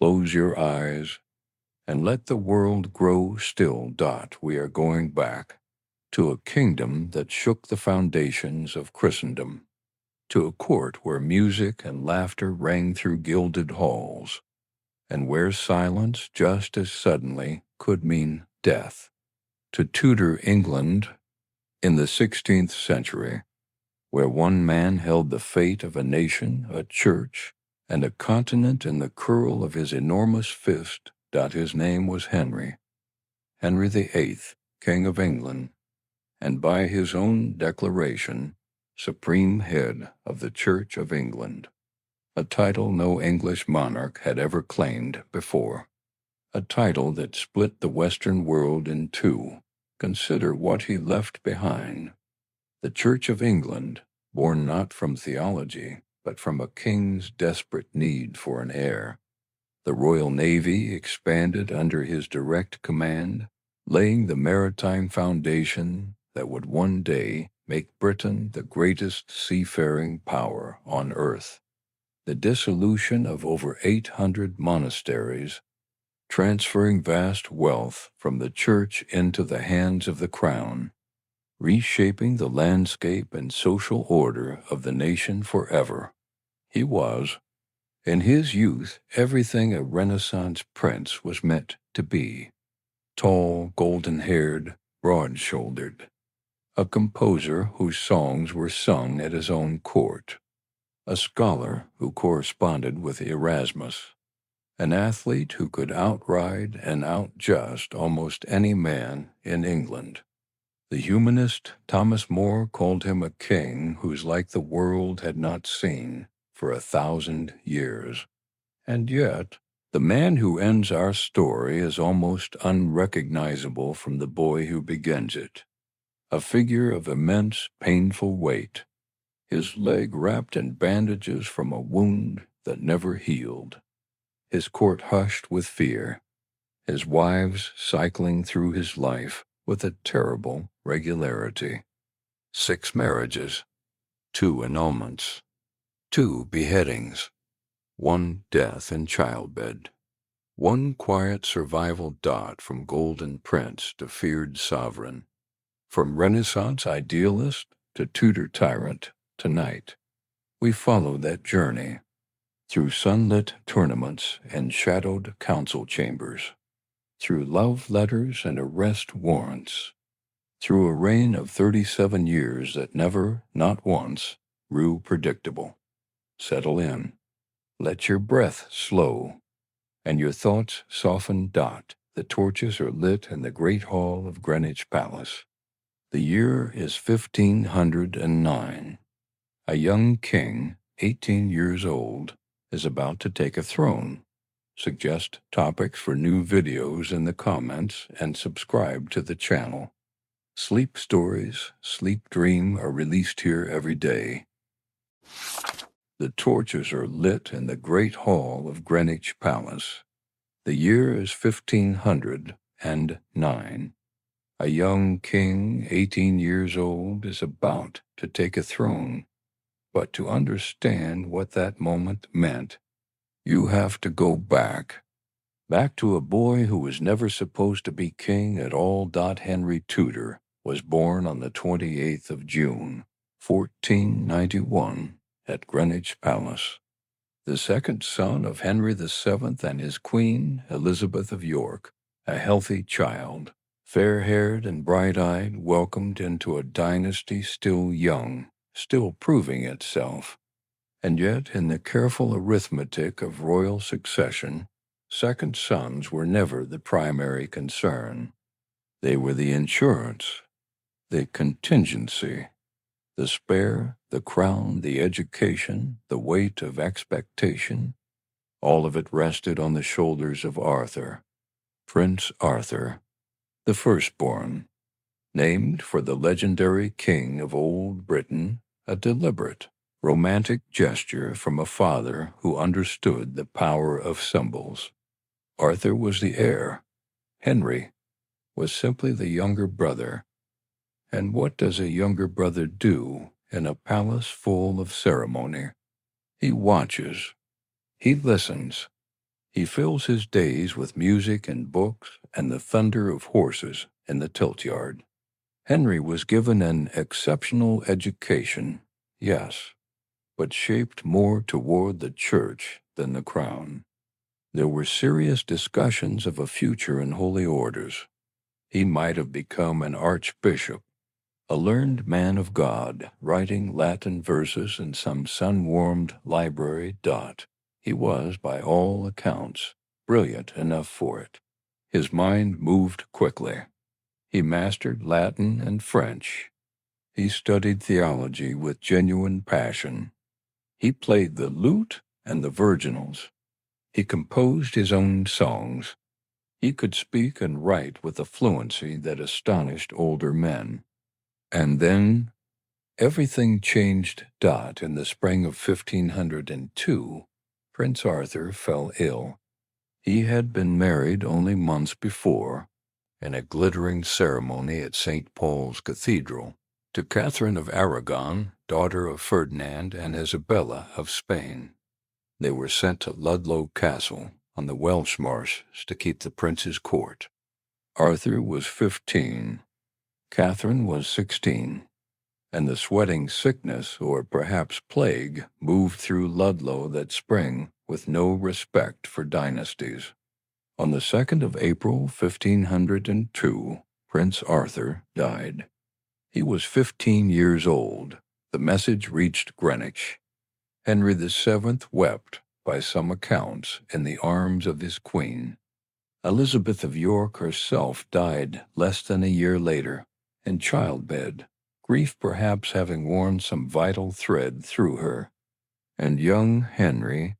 close your eyes, and let the world grow still. We are going back to a kingdom that shook the foundations of Christendom, to a court where music and laughter rang through gilded halls, and where silence just as suddenly could mean death. To Tudor England in the 16th century, where one man held the fate of a nation, a church, and a continent in the curl of his enormous fist. His name was Henry VIII, King of England, and by his own declaration, supreme head of the Church of England, a title no English monarch had ever claimed before, a title that split the Western world in two. Consider what he left behind. The Church of England, born not from theology, but from a king's desperate need for an heir. The Royal Navy expanded under his direct command, laying the maritime foundation that would one day make Britain the greatest seafaring power on earth. The dissolution of over 800 monasteries, transferring vast wealth from the church into the hands of the crown, reshaping the landscape and social order of the nation forever. He was, in his youth, everything a Renaissance prince was meant to be: tall, golden-haired, broad-shouldered, a composer whose songs were sung at his own court, a scholar who corresponded with Erasmus, an athlete who could outride and outjust almost any man in England. The humanist Thomas More called him a king whose like the world had not seen for 1,000 years. And yet, the man who ends our story is almost unrecognizable from the boy who begins it. A figure of immense, painful weight, his leg wrapped in bandages from a wound that never healed, his court hushed with fear, his wives cycling through his life with a terrible regularity. 6 marriages, 2 annulments, 2 beheadings, 1 death in childbed, 1 quiet survival. From golden prince to feared sovereign, from Renaissance idealist to Tudor tyrant. Tonight, we follow that journey through sunlit tournaments and shadowed council chambers, through love letters and arrest warrants, through a reign of 37 years that never, not once, grew predictable. Settle in. Let your breath slow, and your thoughts soften. The torches are lit in the great hall of Greenwich Palace. The year is 1509. A young king, 18 years old, is about to take a throne. Suggest topics for new videos in the comments and subscribe to the channel. Sleep stories, sleep dream are released here every day. The torches are lit in the great hall of Greenwich Palace. The year is 1509. A young king, 18 years old, is about to take a throne. But to understand what that moment meant, you have to go back to a boy who was never supposed to be king at all. Henry Tudor was born on the 28th of June, 1491, at Greenwich Palace. The second son of Henry VII and his queen, Elizabeth of York, a healthy child, fair-haired and bright-eyed, welcomed into a dynasty still young, still proving itself. And yet, in the careful arithmetic of royal succession, second sons were never the primary concern. They were the insurance, the contingency, the spare, the crown, the education, the weight of expectation. All of it rested on the shoulders of Arthur, Prince Arthur, the firstborn, named for the legendary king of old Britain, a deliberate, romantic gesture from a father who understood the power of symbols. Arthur was the heir. Henry was simply the younger brother. And what does a younger brother do in a palace full of ceremony? He watches. He listens. He fills his days with music and books and the thunder of horses in the tilt-yard. Henry was given an exceptional education, yes, but shaped more toward the church than the crown. There were serious discussions of a future in holy orders. He might have become an archbishop, a learned man of God, writing Latin verses in some sun-warmed library. He was, by all accounts, brilliant enough for it. His mind moved quickly. He mastered Latin and French. He studied theology with genuine passion. He played the lute and the virginals. He composed his own songs. He could speak and write with a fluency that astonished older men. And then everything changed. In the spring of 1502, Prince Arthur fell ill. He had been married only months before, in a glittering ceremony at St. Paul's Cathedral, to Catherine of Aragon, daughter of Ferdinand and Isabella of Spain. They were sent to Ludlow Castle on the Welsh marshes to keep the prince's court. Arthur was 15, Catherine was 16, and the sweating sickness, or perhaps plague, moved through Ludlow that spring with no respect for dynasties. On the 2nd of April, 1502, Prince Arthur died. He was 15 years old. The message reached Greenwich. Henry VII wept, by some accounts, in the arms of his queen. Elizabeth of York herself died less than a year later, in childbed, grief perhaps having worn some vital thread through her. And young Henry,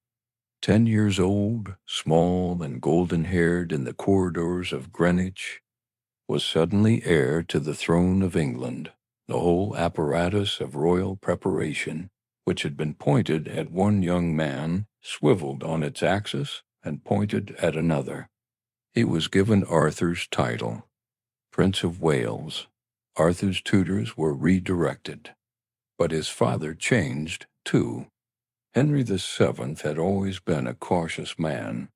10 years old, small and golden-haired in the corridors of Greenwich, was suddenly heir to the throne of England. The whole apparatus of royal preparation, which had been pointed at one young man, swiveled on its axis and pointed at another. He was given Arthur's title, Prince of Wales. Arthur's tutors were redirected. But his father changed, too. Henry VII had always been a cautious man.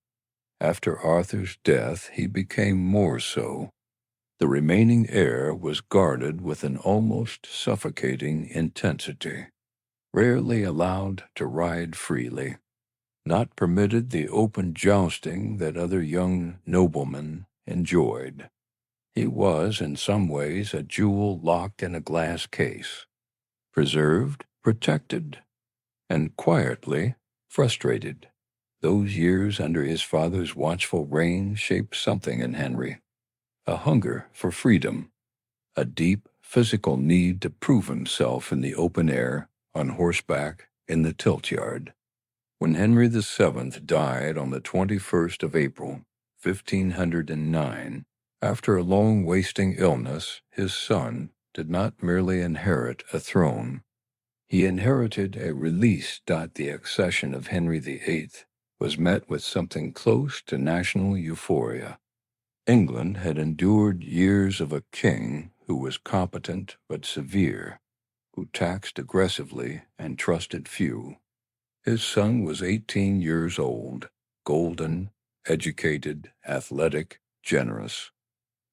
After Arthur's death, he became more so. The remaining heir was guarded with an almost suffocating intensity, rarely allowed to ride freely, not permitted the open jousting that other young noblemen enjoyed. He was, in some ways, a jewel locked in a glass case, preserved, protected, and quietly frustrated. Those years under his father's watchful reign shaped something in Henry, a hunger for freedom, a deep physical need to prove himself in the open air, on horseback, in the tilt-yard. When Henry VII died on the 21st of April, 1509, after a long wasting illness, his son did not merely inherit a throne. He inherited a release. The accession of Henry VIII was met with something close to national euphoria. England had endured years of a king who was competent but severe, who taxed aggressively and trusted few. His son was 18 years old, golden, educated, athletic, generous.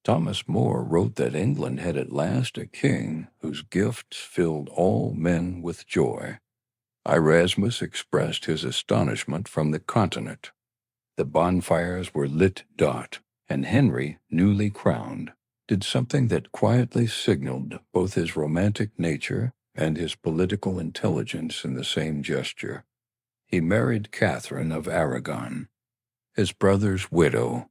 Thomas More wrote that England had at last a king whose gifts filled all men with joy. Erasmus expressed his astonishment from the continent. The bonfires were lit. And Henry, newly crowned, did something that quietly signaled both his romantic nature and his political intelligence in the same gesture. He married Catherine of Aragon, his brother's widow,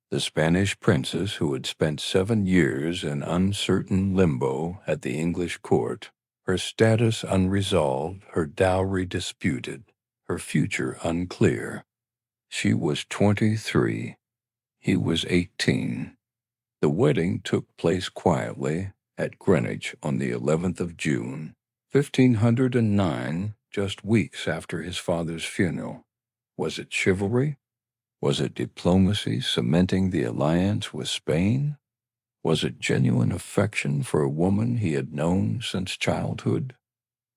the Spanish princess who had spent 7 years in uncertain limbo at the English court, her status unresolved, her dowry disputed, her future unclear. She was 23. He was 18. The wedding took place quietly at Greenwich on the 11th of June, 1509, just weeks after his father's funeral. Was it chivalry? Was it diplomacy cementing the alliance with Spain? Was it genuine affection for a woman he had known since childhood?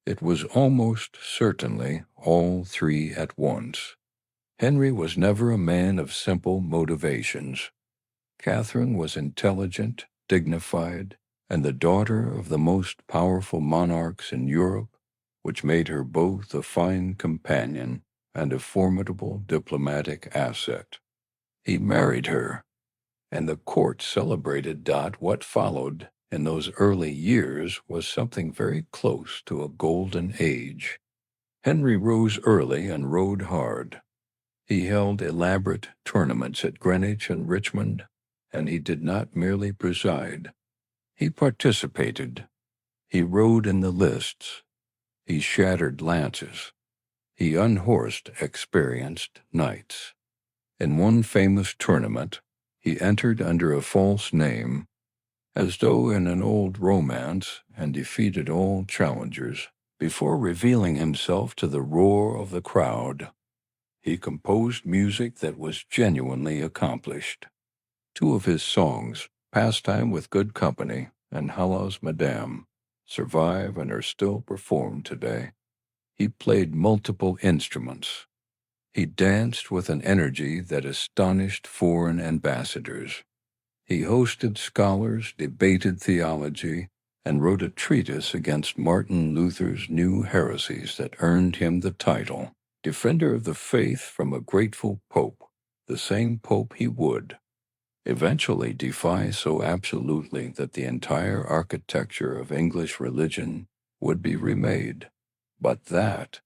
It was almost certainly all three at once. Henry was never a man of simple motivations. Catherine was intelligent, dignified, and the daughter of the most powerful monarchs in Europe, which made her both a fine companion and a formidable diplomatic asset. He married her, and the court celebrated. What followed in those early years was something very close to a golden age. Henry rose early and rode hard. He held elaborate tournaments at Greenwich and Richmond, and he did not merely preside. He participated. He rode in the lists. He shattered lances. He unhorsed experienced knights. In one famous tournament, he entered under a false name, as though in an old romance, and defeated all challengers. Before revealing himself to the roar of the crowd, he composed music that was genuinely accomplished. Two of his songs, Pastime with Good Company and Hallows Madame, survive and are still performed today. He played multiple instruments. He danced with an energy that astonished foreign ambassadors. He hosted scholars, debated theology, and wrote a treatise against Martin Luther's new heresies that earned him the title, Defender of the Faith from a Grateful Pope, the same pope he would eventually defy so absolutely that the entire architecture of English religion would be remade. But that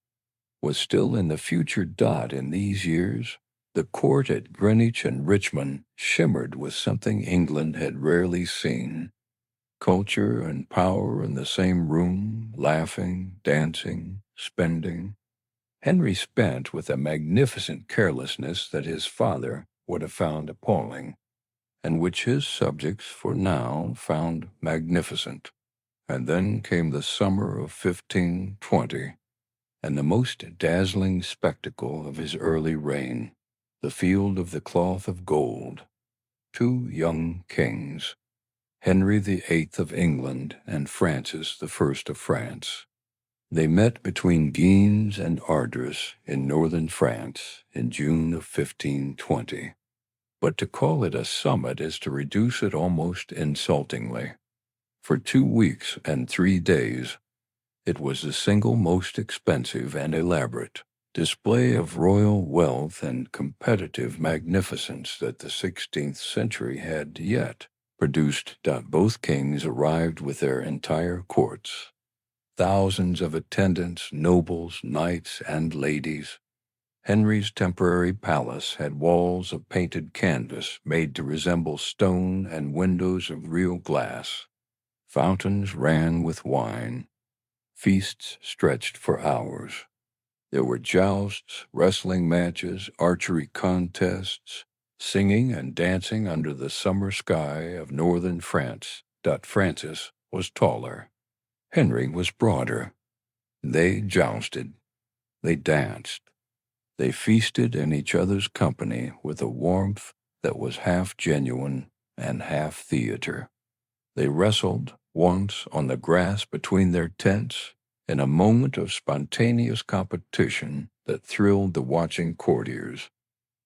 was still in the future. In these years, the court at Greenwich and Richmond shimmered with something England had rarely seen. Culture and power in the same room, laughing, dancing, spending. Henry spent with a magnificent carelessness that his father would have found appalling, and which his subjects for now found magnificent. And then came the summer of 1520, and the most dazzling spectacle of his early reign, the Field of the Cloth of Gold. Two young kings, Henry VIII of England and Francis I of France. They met between Guines and Ardres in northern France in June of 1520. But to call it a summit is to reduce it almost insultingly. For 2 weeks and 3 days, it was the single most expensive and elaborate display of royal wealth and competitive magnificence that the 16th century had yet produced. Both kings arrived with their entire courts. Thousands of attendants, nobles, knights, and ladies. Henry's temporary palace had walls of painted canvas made to resemble stone and windows of real glass. Fountains ran with wine. Feasts stretched for hours. There were jousts, wrestling matches, archery contests, singing and dancing under the summer sky of northern France. Francis was taller. Henry was broader. They jousted. They danced. They feasted in each other's company with a warmth that was half genuine and half theater. They wrestled once on the grass between their tents in a moment of spontaneous competition that thrilled the watching courtiers.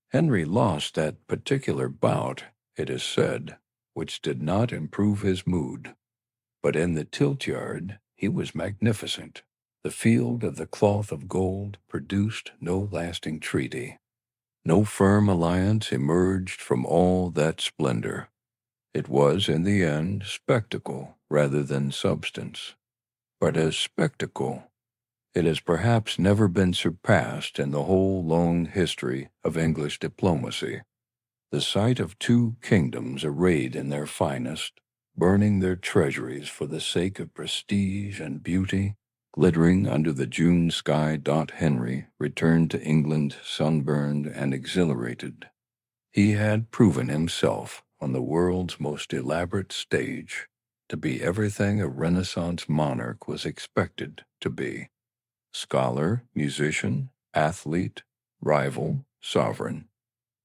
Henry lost that particular bout, it is said, which did not improve his mood. But in the tilt-yard he was magnificent. The Field of the Cloth of Gold produced no lasting treaty. No firm alliance emerged from all that splendor. It was, in the end, spectacle rather than substance. But as spectacle, it has perhaps never been surpassed in the whole long history of English diplomacy. The sight of two kingdoms arrayed in their finest, burning their treasuries for the sake of prestige and beauty, glittering under the June sky. Henry returned to England sunburned and exhilarated. He had proven himself on the world's most elaborate stage to be everything a Renaissance monarch was expected to be: scholar, musician, athlete, rival, sovereign.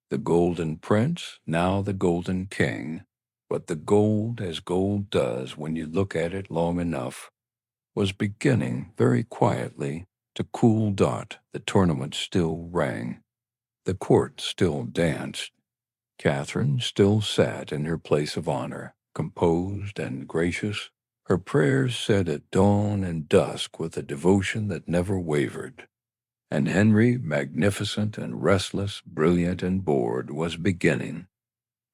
The Golden Prince, now the Golden King, but the gold, as gold does when you look at it long enough, was beginning very quietly to cool. The tournament still rang. The court still danced. Catherine still sat in her place of honor, composed and gracious, her prayers said at dawn and dusk with a devotion that never wavered. And Henry, magnificent and restless, brilliant and bored, was beginning,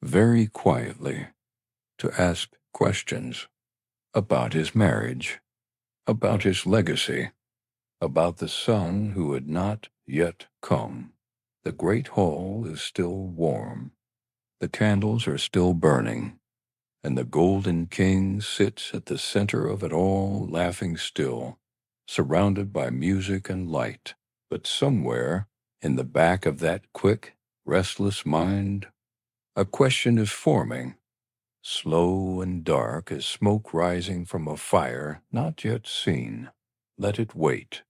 very quietly, to ask questions about his marriage, about his legacy, about the son who had not yet come. The great hall is still warm. The candles are still burning, and the golden king sits at the center of it all, laughing still, surrounded by music and light. But somewhere, in the back of that quick, restless mind, a question is forming, slow and dark as smoke rising from a fire not yet seen. Let it wait.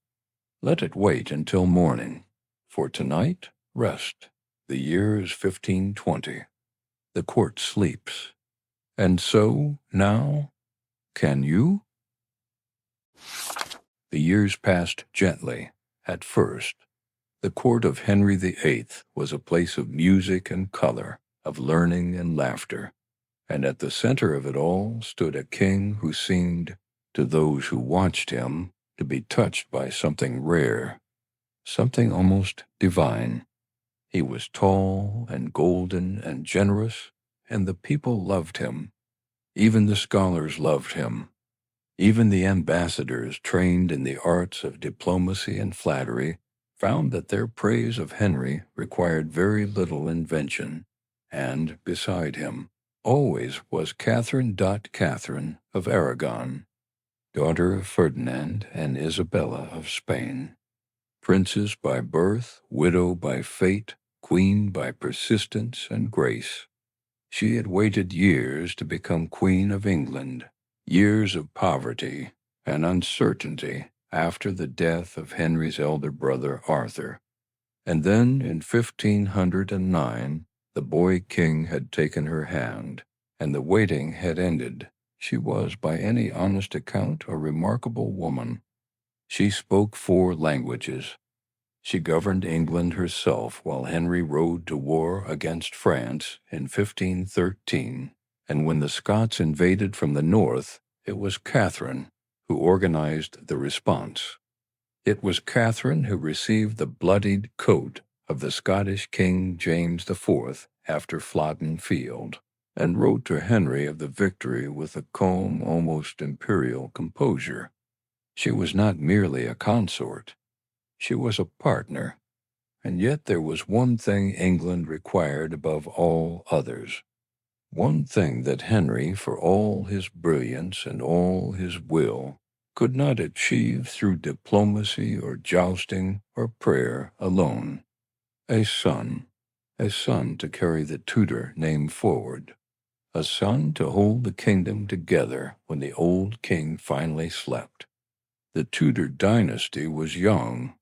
Let it wait until morning. For tonight, rest. The year is 1520. The court sleeps. And so, now, can you? The years passed gently. At first, the court of Henry VIII was a place of music and color, of learning and laughter, and at the center of it all stood a king who seemed, to those who watched him, to be touched by something rare, something almost divine. He was tall and golden and generous, and the people loved him. Even the scholars loved him. Even the ambassadors trained in the arts of diplomacy and flattery found that their praise of Henry required very little invention, and beside him always was Catherine of Aragon, daughter of Ferdinand and Isabella of Spain, princess by birth, widow by fate, queen by persistence and grace. She had waited years to become Queen of England, years of poverty and uncertainty after the death of Henry's elder brother Arthur. And then, in 1509, the boy king had taken her hand, and the waiting had ended. She was, by any honest account, a remarkable woman. She spoke 4 languages. She governed England herself while Henry rode to war against France in 1513, and when the Scots invaded from the north, it was Catherine who organized the response. It was Catherine who received the bloodied coat of the Scottish King James IV after Flodden Field, and wrote to Henry of the victory with a calm, almost imperial composure. She was not merely a consort. She was a partner, and yet there was one thing England required above all others, one thing that Henry, for all his brilliance and all his will, could not achieve through diplomacy or jousting or prayer alone: a son to carry the Tudor name forward, a son to hold the kingdom together when the old king finally slept. The Tudor dynasty was young.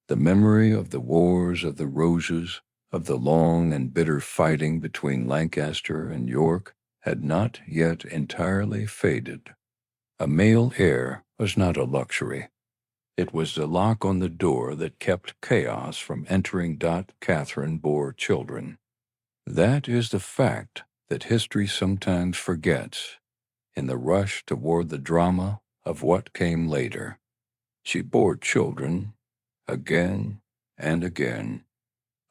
The memory of the Wars of the Roses, of the long and bitter fighting between Lancaster and York, had not yet entirely faded. A male heir was not a luxury. It was the lock on the door that kept chaos from entering. Catherine bore children. That is the fact that history sometimes forgets in the rush toward the drama of what came later. She bore children again and again.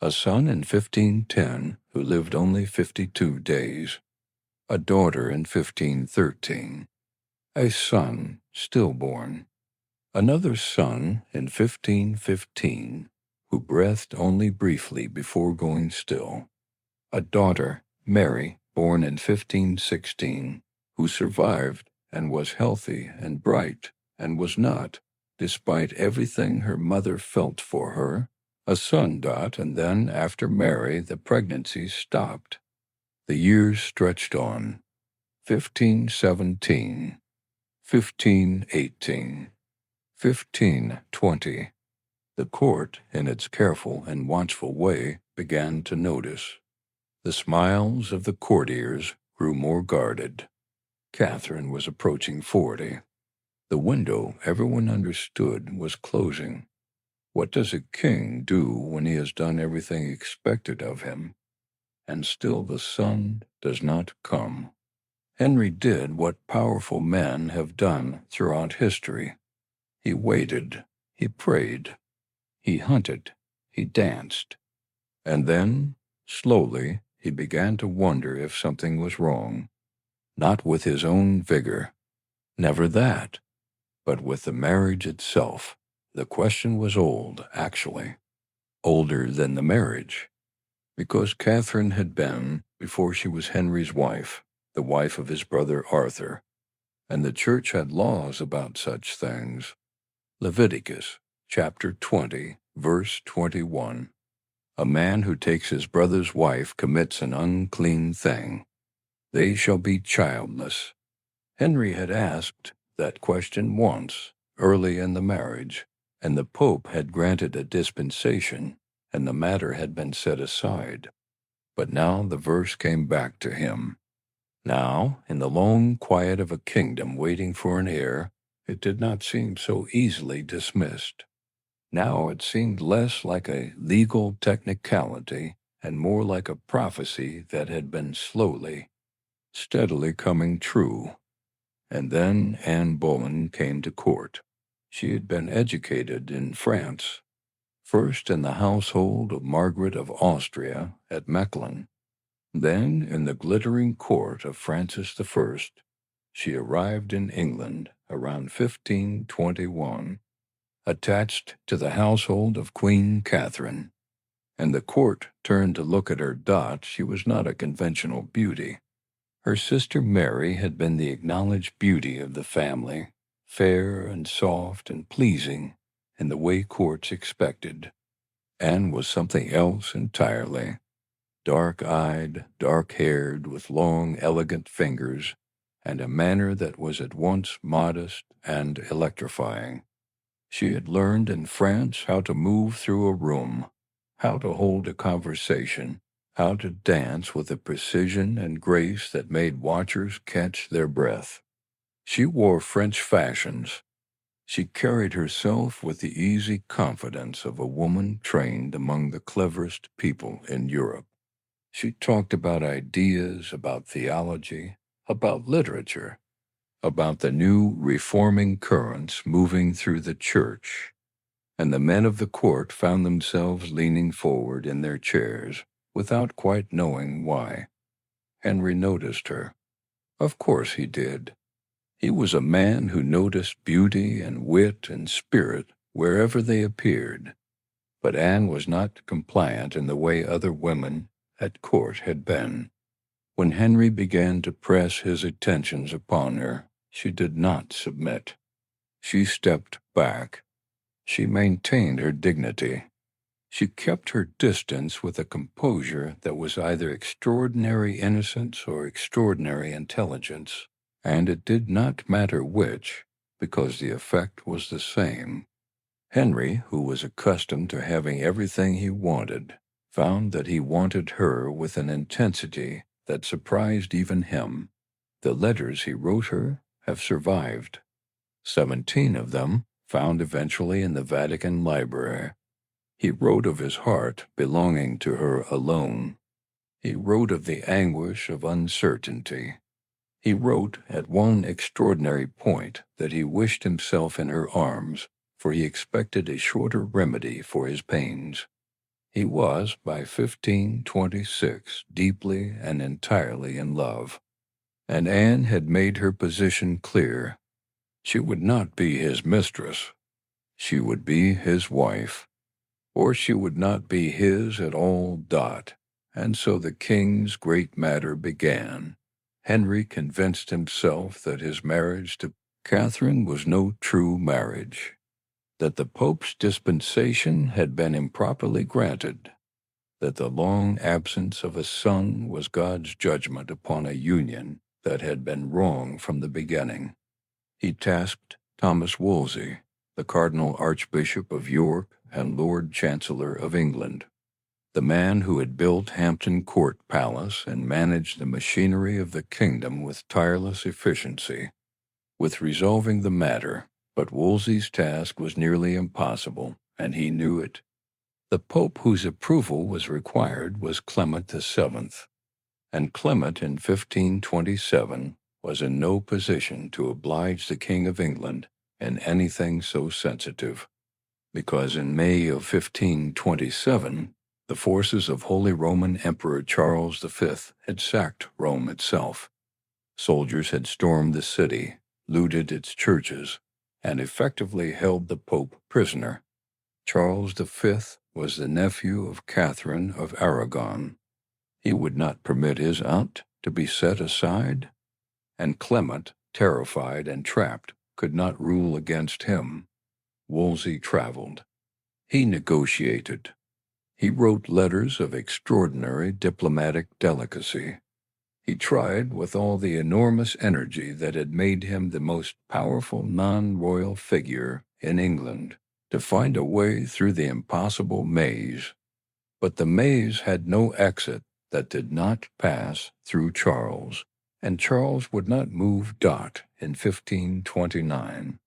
A son in 1510 who lived only 52 days. A daughter in 1513. A son stillborn. Another son in 1515 who breathed only briefly before going still. A daughter, Mary, born in 1516, who survived and was healthy and bright and was not, despite everything her mother felt for her, a son. And then, after Mary, the pregnancy stopped. The years stretched on. 1517, 1518, 1520. The court, in its careful and watchful way, began to notice. The smiles of the courtiers grew more guarded. Catherine was approaching 40. The window, everyone understood, was closing. What does a king do when he has done everything expected of him, and still the son does not come? Henry did what powerful men have done throughout history. He waited, he prayed, he hunted, he danced, and then, slowly, he began to wonder if something was wrong, not with his own vigor, never that, but with the marriage itself. The question was old, actually, older than the marriage, because Catherine had been, before she was Henry's wife, the wife of his brother Arthur, and the church had laws about such things. Leviticus chapter 20, verse 21. A man who takes his brother's wife commits an unclean thing. They shall be childless. Henry had asked that question once, early in the marriage, and the Pope had granted a dispensation, and the matter had been set aside. But now the verse came back to him. Now, in the long quiet of a kingdom waiting for an heir, it did not seem so easily dismissed. Now it seemed less like a legal technicality and more like a prophecy that had been slowly, steadily coming true. And then Anne Boleyn came to court. She had been educated in France, first in the household of Margaret of Austria at Mechlin, then in the glittering court of Francis I. She arrived in England around 1521, attached to the household of Queen Catherine, and the court turned to look at her dot. She was not a conventional beauty. Her sister Mary had been the acknowledged beauty of the family, fair and soft and pleasing in the way courts expected. Anne was something else entirely. Dark-eyed, dark-haired, with long, elegant fingers, and a manner that was at once modest and electrifying. She had learned in France how to move through a room, how to hold a conversation, how to dance with a precision and grace that made watchers catch their breath. She wore French fashions. She carried herself with the easy confidence of a woman trained among the cleverest people in Europe. She talked about ideas, about theology, about literature, about the new reforming currents moving through the church, and the men of the court found themselves leaning forward in their chairs without quite knowing why. Henry noticed her. Of course he did. He was a man who noticed beauty and wit and spirit wherever they appeared, but Anne was not compliant in the way other women at court had been. When Henry began to press his attentions upon her, she did not submit. She stepped back. She maintained her dignity. She kept her distance with a composure that was either extraordinary innocence or extraordinary intelligence, and it did not matter which, because the effect was the same. Henry, who was accustomed to having everything he wanted, found that he wanted her with an intensity that surprised even him. The letters he wrote her have survived. 17 of them found eventually in the Vatican Library. He wrote of his heart belonging to her alone. He wrote of the anguish of uncertainty. He wrote at one extraordinary point that he wished himself in her arms, for he expected a shorter remedy for his pains. He was, by 1526, deeply and entirely in love, and Anne had made her position clear. She would not be his mistress. She would be his wife, or she would not be his at all. And so the king's great matter began. Henry convinced himself that his marriage to Catherine was no true marriage, that the Pope's dispensation had been improperly granted, that the long absence of a son was God's judgment upon a union that had been wrong from the beginning. He tasked Thomas Wolsey, the Cardinal Archbishop of York and Lord Chancellor of England, the man who had built Hampton Court Palace and managed the machinery of the kingdom with tireless efficiency, with resolving the matter. But Wolsey's task was nearly impossible, and he knew it. The Pope whose approval was required was Clement VII, and Clement in 1527 was in no position to oblige the King of England in anything so sensitive, because in May of 1527 the forces of Holy Roman Emperor Charles V had sacked Rome itself. Soldiers had stormed the city, looted its churches, and effectively held the Pope prisoner. Charles V was the nephew of Catherine of Aragon. He would not permit his aunt to be set aside, and Clement, terrified and trapped, could not rule against him. Wolsey traveled. He negotiated. He wrote letters of extraordinary diplomatic delicacy. He tried with all the enormous energy that had made him the most powerful non-royal figure in England to find a way through the impossible maze. But the maze had no exit that did not pass through Charles, and Charles would not move Dot in 1529.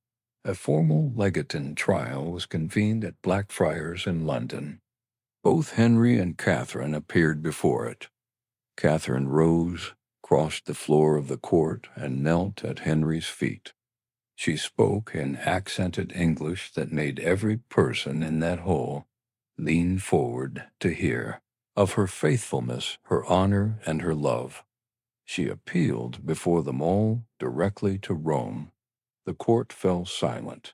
A formal legatine trial was convened at Blackfriars in London. Both Henry and Catherine appeared before it. Catherine rose, crossed the floor of the court, and knelt at Henry's feet. She spoke in accented English that made every person in that hall lean forward to hear. Of her faithfulness, her honor, and her love. She appealed before them all directly to Rome. The court fell silent.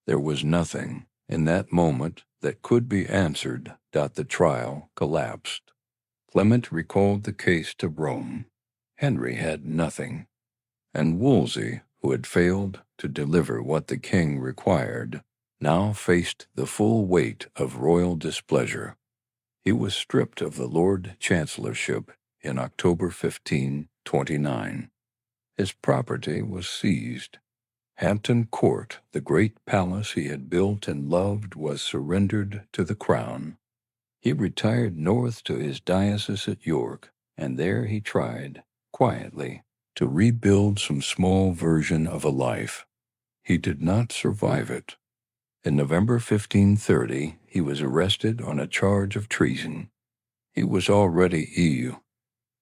There was nothing in that moment that could be answered. The trial collapsed. Clement recalled the case to Rome. Henry had nothing. And Wolsey, who had failed to deliver what the king required, now faced the full weight of royal displeasure. He was stripped of the Lord Chancellorship in October 1529. His property was seized. Hampton Court, the great palace he had built and loved, was surrendered to the crown. He retired north to his diocese at York, and there he tried, quietly, to rebuild some small version of a life. He did not survive it. In November 1530, he was arrested on a charge of treason. He was already ill.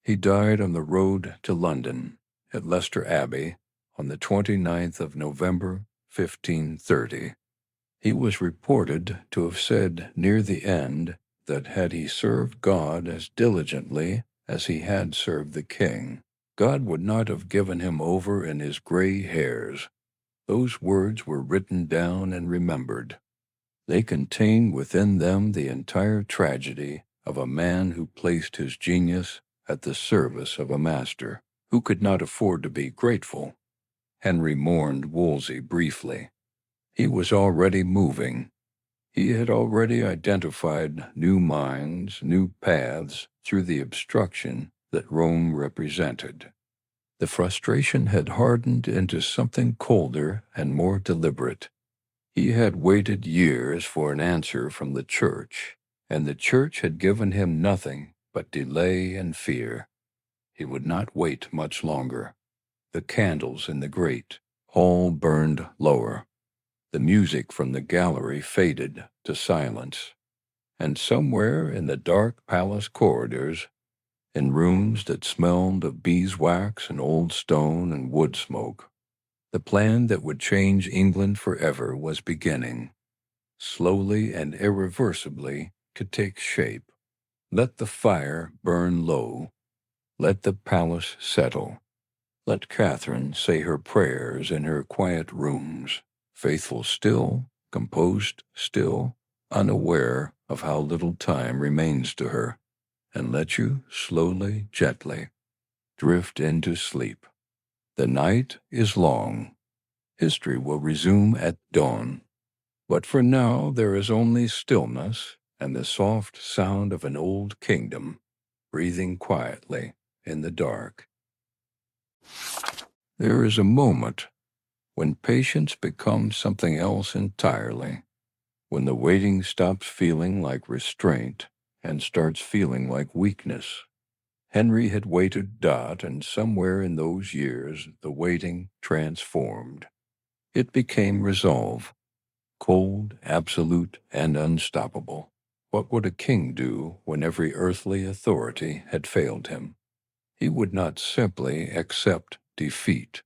He died on the road to London, at Leicester Abbey, on the 29th of November, 1530. He was reported to have said near the end that had he served God as diligently as he had served the king, God would not have given him over in his gray hairs. Those words were written down and remembered. They contain within them the entire tragedy of a man who placed his genius at the service of a master who could not afford to be grateful. Henry mourned Wolsey briefly. He was already moving. He had already identified new minds, new paths through the obstruction that Rome represented. The frustration had hardened into something colder and more deliberate. He had waited years for an answer from the Church, and the Church had given him nothing but delay and fear. He would not wait much longer. The candles in the great hall burned lower. The music from the gallery faded to silence, and somewhere in the dark palace corridors, in rooms that smelled of beeswax and old stone and wood smoke, the plan that would change England forever was beginning, slowly and irreversibly, to take shape. Let the fire burn low. Let the palace settle. Let Catherine say her prayers in her quiet rooms, faithful still, composed still, unaware of how little time remains to her, and let you slowly, gently, drift into sleep. The night is long. History will resume at dawn. But for now there is only stillness and the soft sound of an old kingdom breathing quietly in the dark. There is a moment when patience becomes something else entirely, when the waiting stops feeling like restraint and starts feeling like weakness. Henry had waited, and somewhere in those years the waiting transformed. It became resolve. cold, absolute, and unstoppable. What would a king do when every earthly authority had failed him? He would not simply accept defeat.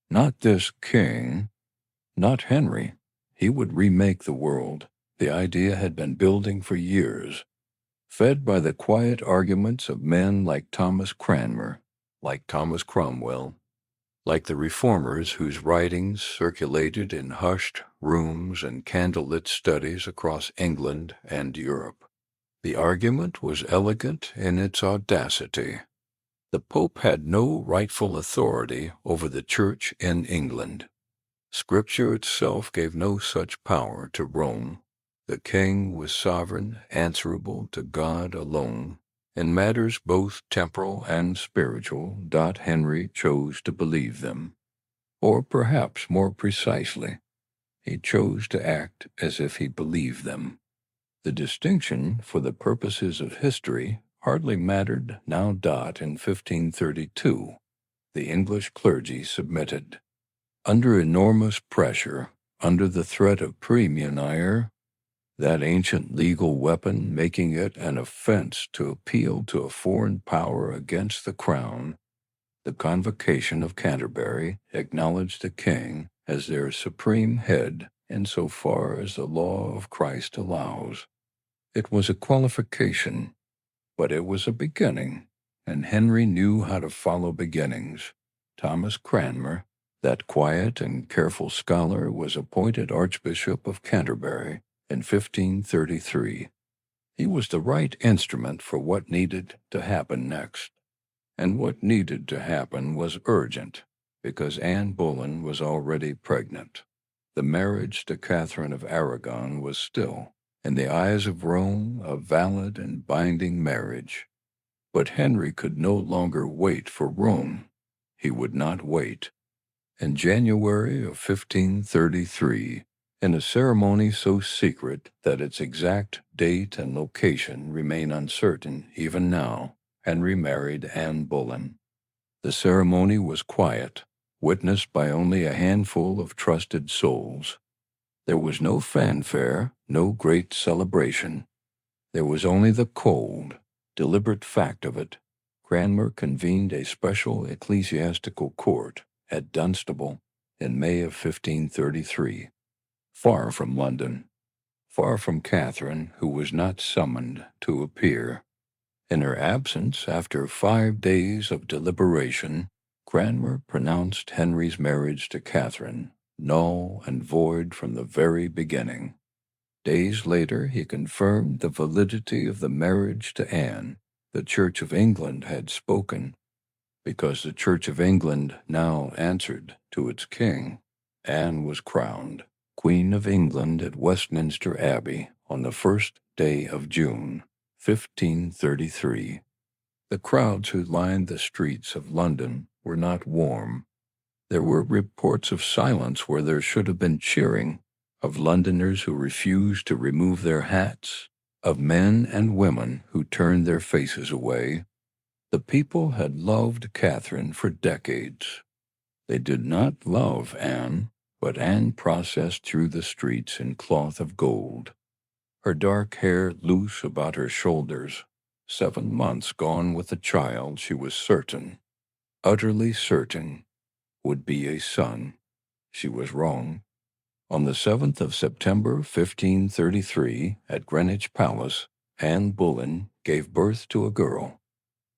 Not this king, not Henry. He would remake the world. The idea had been building for years, fed by the quiet arguments of men like Thomas Cranmer, like Thomas Cromwell, like the reformers whose writings circulated in hushed rooms and candlelit studies across England and Europe. The argument was elegant in its audacity. The Pope had no rightful authority over the Church in England. Scripture itself gave no such power to Rome. The king was sovereign, answerable to God alone. In matters both temporal and spiritual, Henry chose to believe them. Or perhaps more precisely, he chose to act as if he believed them. The distinction, for the purposes of history, hardly mattered now. In 1532, the English clergy submitted. Under enormous pressure, under the threat of premunire, that ancient legal weapon making it an offense to appeal to a foreign power against the crown, the Convocation of Canterbury acknowledged the king as their supreme head insofar as the law of Christ allows. It was a qualification, but it was a beginning, and Henry knew how to follow beginnings. Thomas Cranmer, that quiet and careful scholar, was appointed Archbishop of Canterbury in 1533. He was the right instrument for what needed to happen next. And what needed to happen was urgent, because Anne Boleyn was already pregnant. The marriage to Catherine of Aragon was still, in the eyes of Rome, a valid and binding marriage. But Henry could no longer wait for Rome. He would not wait. In January of 1533, in a ceremony so secret that its exact date and location remain uncertain even now, Henry married Anne Boleyn. The ceremony was quiet, witnessed by only a handful of trusted souls. There was no fanfare, no great celebration. There was only the cold, deliberate fact of it. Cranmer convened a special ecclesiastical court at Dunstable in May of 1533, far from London, far from Catherine, who was not summoned to appear. In her absence, after 5 days of deliberation, Cranmer pronounced Henry's marriage to Catherine null and void from the very beginning. Days later, he confirmed the validity of the marriage to Anne. The Church of England had spoken, because the Church of England now answered to its king. Anne was crowned Queen of England at Westminster Abbey on the 1st day of June, 1533. The crowds who lined the streets of London were not warm. There were reports of silence where there should have been cheering, of Londoners who refused to remove their hats, of men and women who turned their faces away. The people had loved Catherine for decades. They did not love Anne, but Anne processed through the streets in cloth of gold, her dark hair loose about her shoulders. 7 months gone with a child she was certain, utterly certain, would be a son. She was wrong. On the 7th of September, 1533, at Greenwich Palace, Anne Boleyn gave birth to a girl.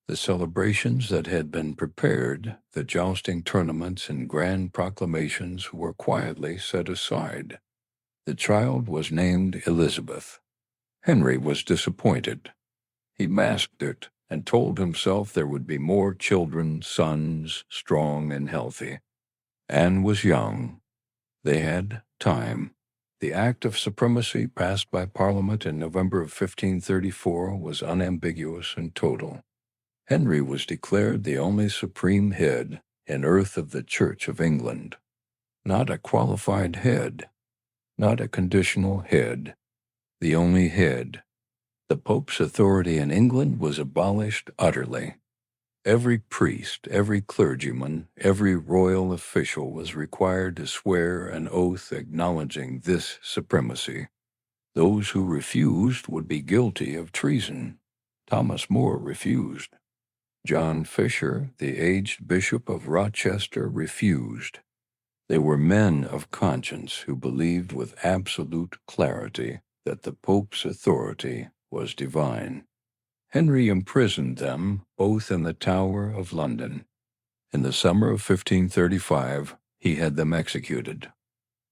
The celebrations that had been prepared, the jousting tournaments and grand proclamations, were quietly set aside. The child was named Elizabeth. Henry was disappointed. He masked it and told himself there would be more children, sons, strong and healthy. Anne was young. They had time. The Act of Supremacy passed by Parliament in November of 1534 was unambiguous and total. Henry was declared the only supreme head in earth of the Church of England. Not a qualified head, not a conditional head, the only head. The Pope's authority in England was abolished utterly. Every priest, every clergyman, every royal official was required to swear an oath acknowledging this supremacy. Those who refused would be guilty of treason. Thomas More refused. John Fisher, the aged Bishop of Rochester, refused. They were men of conscience who believed with absolute clarity that the Pope's authority was divine. Henry imprisoned them both in the Tower of London. In the summer of 1535, he had them executed.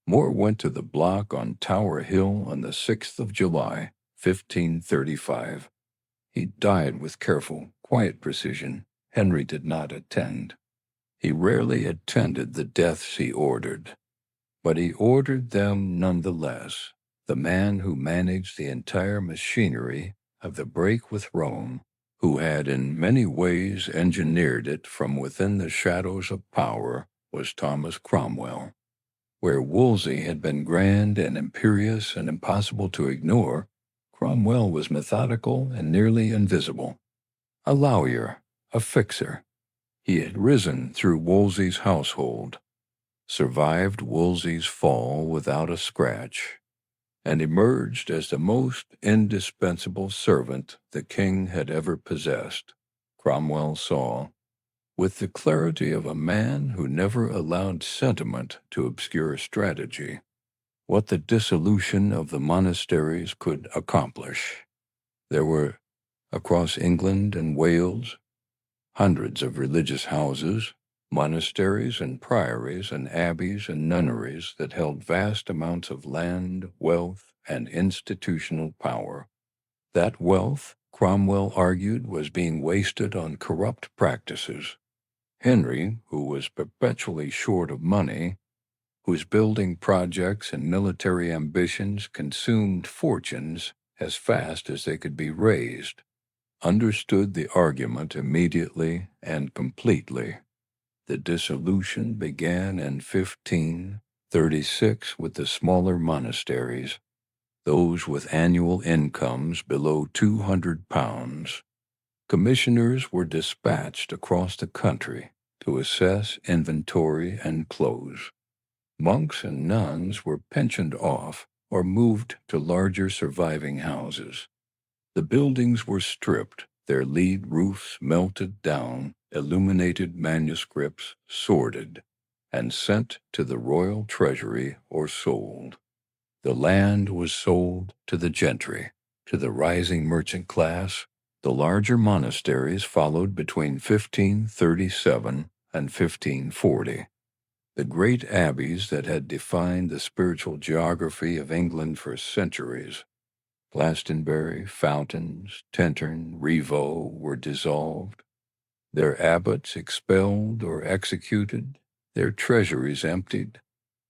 More went to the block on Tower Hill on the 6th of July, 1535. He died with careful, quiet precision. Henry did not attend. He rarely attended the deaths he ordered, but he ordered them nonetheless. The man who managed the entire machinery of the break with Rome, who had in many ways engineered it from within the shadows of power, was Thomas Cromwell. Where Wolsey had been grand and imperious and impossible to ignore, Cromwell was methodical and nearly invisible. A lawyer, a fixer, he had risen through Wolsey's household, survived Wolsey's fall without a scratch, and emerged as the most indispensable servant the king had ever possessed. Cromwell saw, with the clarity of a man who never allowed sentiment to obscure strategy, what the dissolution of the monasteries could accomplish. There were, across England and Wales, hundreds of religious houses, monasteries and priories and abbeys and nunneries that held vast amounts of land, wealth, and institutional power. That wealth, Cromwell argued, was being wasted on corrupt practices. Henry, who was perpetually short of money, whose building projects and military ambitions consumed fortunes as fast as they could be raised, understood the argument immediately and completely. The dissolution began in 1536 with the smaller monasteries, those with annual incomes below £200. Commissioners were dispatched across the country to assess, inventory, and close. Monks and nuns were pensioned off or moved to larger surviving houses. The buildings were stripped, their lead roofs melted down, illuminated manuscripts sorted, and sent to the royal treasury or sold. The land was sold to the gentry, to the rising merchant class. The larger monasteries followed between 1537 and 1540. The great abbeys that had defined the spiritual geography of England for centuries, Glastonbury, Fountains, Tintern, Rievaulx, were dissolved, their abbots expelled or executed, their treasuries emptied,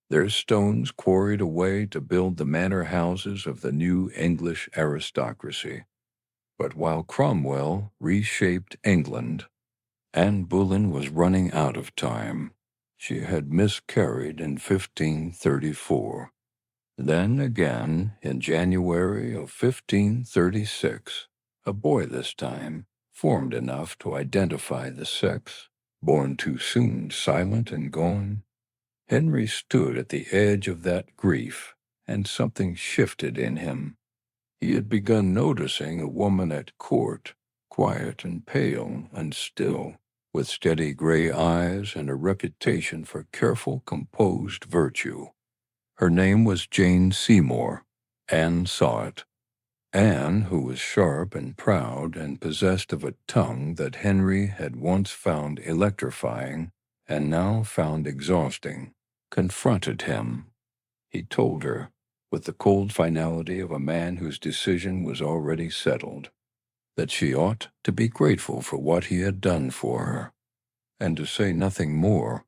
their stones quarried away to build the manor houses of the new English aristocracy. But while Cromwell reshaped England, Anne Boleyn was running out of time. She had miscarried in 1534. Then again, in January of 1536, a boy this time, formed enough to identify the sex, born too soon, silent and gone. Henry stood at the edge of that grief, and something shifted in him. He had begun noticing a woman at court, quiet and pale and still, with steady gray eyes and a reputation for careful, composed virtue. Her name was Jane Seymour. Anne saw it. Anne, who was sharp and proud and possessed of a tongue that Henry had once found electrifying and now found exhausting, confronted him. He told her, with the cold finality of a man whose decision was already settled, that she ought to be grateful for what he had done for her, and to say nothing more.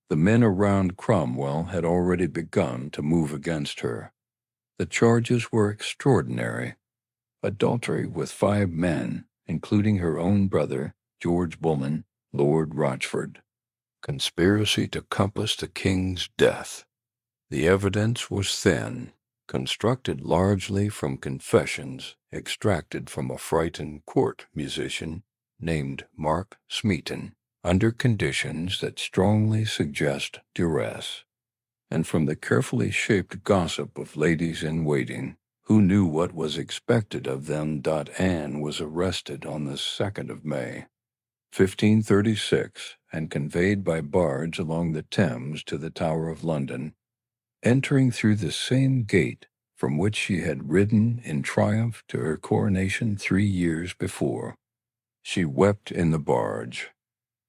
The men around Cromwell had already begun to move against her. The charges were extraordinary. Adultery with 5 men, including her own brother, George Bullen, Lord Rochford. Conspiracy to compass the king's death. The evidence was thin, constructed largely from confessions extracted from a frightened court musician, named Mark Smeaton under conditions that strongly suggest duress, and from the carefully shaped gossip of ladies-in-waiting who knew what was expected of them. Anne was arrested on the 2nd of May, 1536, and conveyed by barge along the Thames to the Tower of London, entering through the same gate from which she had ridden in triumph to her coronation 3 years before. She wept in the barge.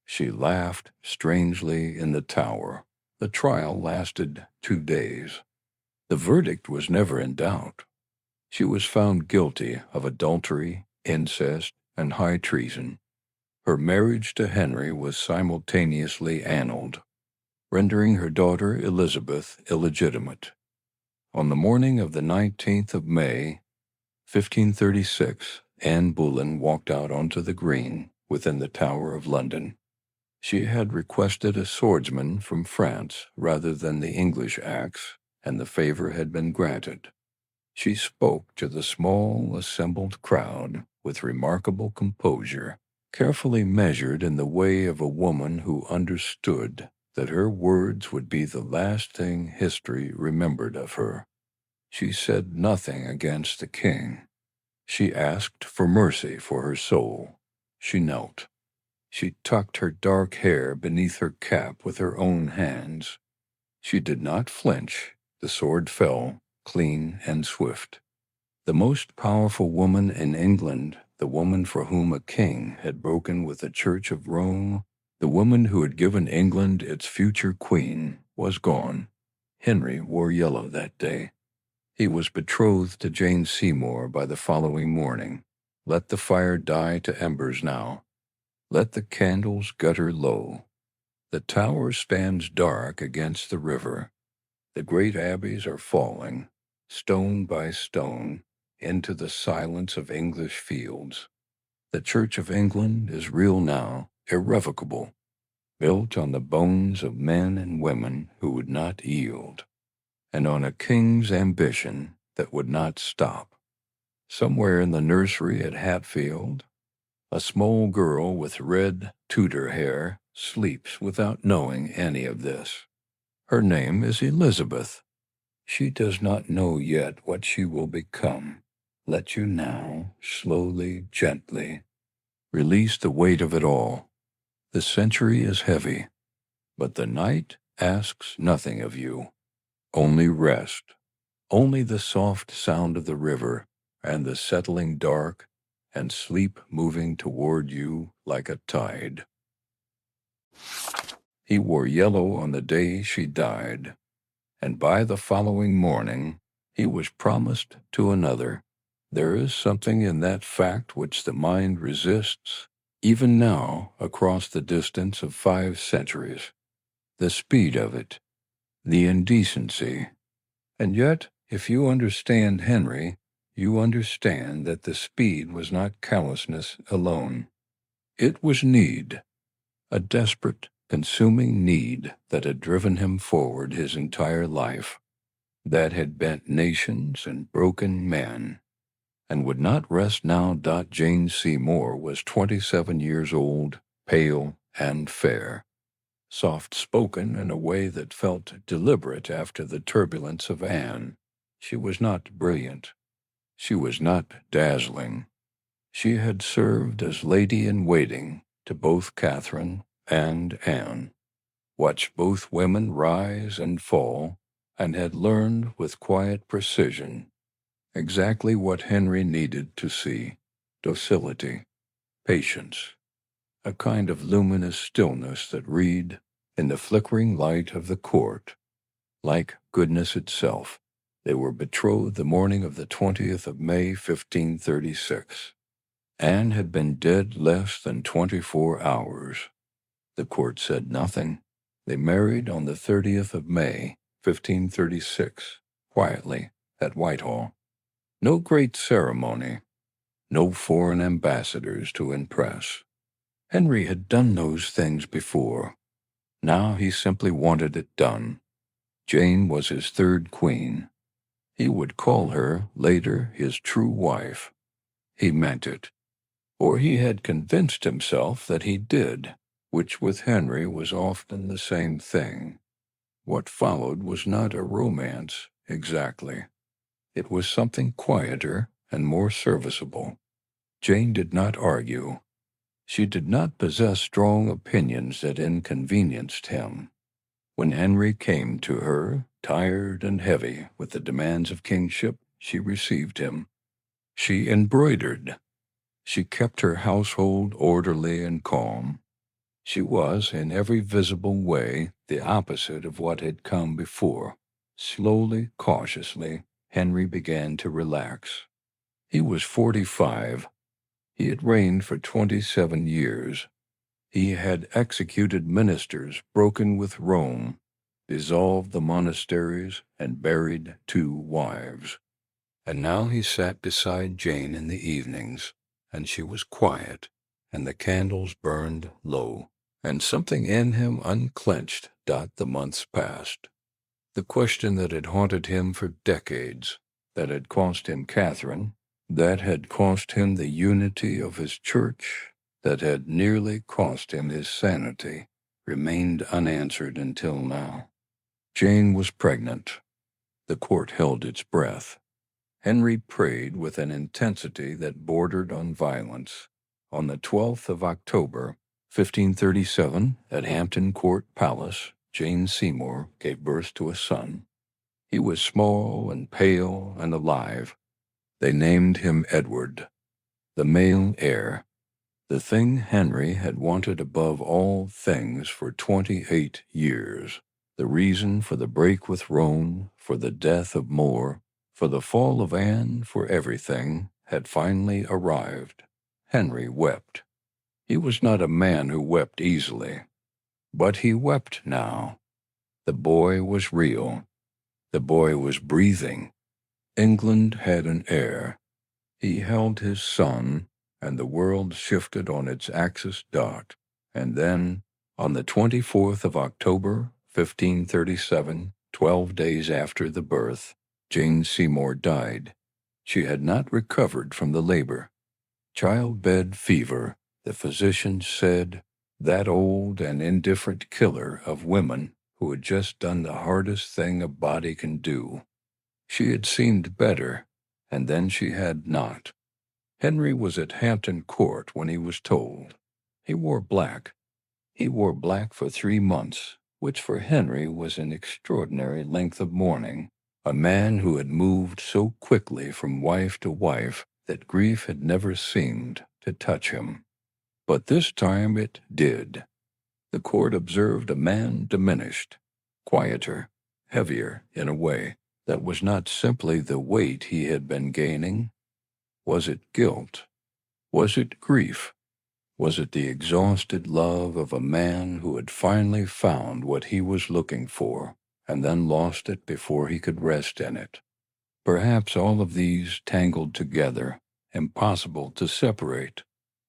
She laughed strangely in the Tower. The trial lasted 2 days. The verdict was never in doubt. She was found guilty of adultery, incest, and high treason. Her marriage to Henry was simultaneously annulled, rendering her daughter Elizabeth illegitimate. On the morning of the 19th of May, 1536, Anne Boleyn walked out onto the green within the Tower of London. She had requested a swordsman from France rather than the English axe, and the favor had been granted. She spoke to the small assembled crowd with remarkable composure, carefully measured in the way of a woman who understood that her words would be the last thing history remembered of her. She said nothing against the king. She asked for mercy for her soul. She knelt. She tucked her dark hair beneath her cap with her own hands. She did not flinch. The sword fell, clean and swift. The most powerful woman in England, the woman for whom a king had broken with the Church of Rome, the woman who had given England its future queen, was gone. Henry wore yellow that day. He was betrothed to Jane Seymour by the following morning. Let the fire die to embers now. Let the candles gutter low. The tower stands dark against the river. The great abbeys are falling, stone by stone, into the silence of English fields. The Church of England is real now, irrevocable, built on the bones of men and women who would not yield, and on a king's ambition that would not stop. Somewhere in the nursery at Hatfield, a small girl with red Tudor hair sleeps without knowing any of this. Her name is Elizabeth. She does not know yet what she will become. Let you now, slowly, gently, release the weight of it all. The century is heavy, but the night asks nothing of you. Only rest, only the soft sound of the river and the settling dark and sleep moving toward you like a tide. He wore yellow on the day she died, and by the following morning he was promised to another. There is something in that fact which the mind resists, even now across the distance of 5 centuries. The speed of it, the indecency. And yet, if you understand Henry, you understand that the speed was not callousness alone. It was need, a desperate, consuming need that had driven him forward his entire life, that had bent nations and broken men, and would not rest now. Jane Seymour was 27 years old, pale and fair, soft-spoken in a way that felt deliberate after the turbulence of Anne. She was not brilliant. She was not dazzling. She had served as lady-in-waiting to both Catherine and Anne, watched both women rise and fall, and had learned with quiet precision exactly what Henry needed to see: docility, patience, a kind of luminous stillness that read, in the flickering light of the court, like goodness itself. They were betrothed the morning of the 20th of May, 1536. Anne had been dead less than 24 hours. The court said nothing. They married on the 30th of May, 1536, quietly, at Whitehall. No great ceremony, no foreign ambassadors to impress. Henry had done those things before. Now he simply wanted it done. Jane was his 3rd queen. He would call her, later, his true wife. He meant it. or he had convinced himself that he did, which with Henry was often the same thing. What followed was not a romance, exactly. It was something quieter and more serviceable. Jane did not argue. She did not possess strong opinions that inconvenienced him. When Henry came to her, tired and heavy with the demands of kingship, she received him. She embroidered. She kept her household orderly and calm. She was, in every visible way, the opposite of what had come before. Slowly, cautiously, Henry began to relax. He was 45. He had reigned for 27 years. He had executed ministers broken with Rome, dissolved the monasteries, and buried 2 wives. And now he sat beside Jane in the evenings, and she was quiet, and the candles burned low, and something in him unclenched. The months passed. The question that had haunted him for decades, that had cost him Catherine, that had cost him the unity of his church, that had nearly cost him his sanity, remained unanswered until now. Jane was pregnant. The court held its breath. Henry prayed with an intensity that bordered on violence. On the 12th of October, 1537, at Hampton Court Palace, Jane Seymour gave birth to a son. He was small and pale and alive. They named him Edward, the male heir, the thing Henry had wanted above all things for 28 years, the reason for the break with Rome, for the death of More, for the fall of Anne, for everything, had finally arrived. Henry wept. He was not a man who wept easily, but he wept now. The boy was real. The boy was breathing. England had an heir. He held his son, and the world shifted on its axis. And then, on the 24th of October, 1537, 12 days after the birth, Jane Seymour died. She had not recovered from the labor. Childbed fever, the physicians said, that old and indifferent killer of women who had just done the hardest thing a body can do. She had seemed better, and then she had not. Henry was at Hampton Court when he was told. He wore black. He wore black for 3 months, which for Henry was an extraordinary length of mourning. A man who had moved so quickly from wife to wife that grief had never seemed to touch him. But this time it did. The court observed a man diminished, quieter, heavier in a way that was not simply the weight he had been gaining. Was it guilt? Was it grief? Was it the exhausted love of a man who had finally found what he was looking for, and then lost it before he could rest in it? Perhaps all of these tangled together, impossible to separate.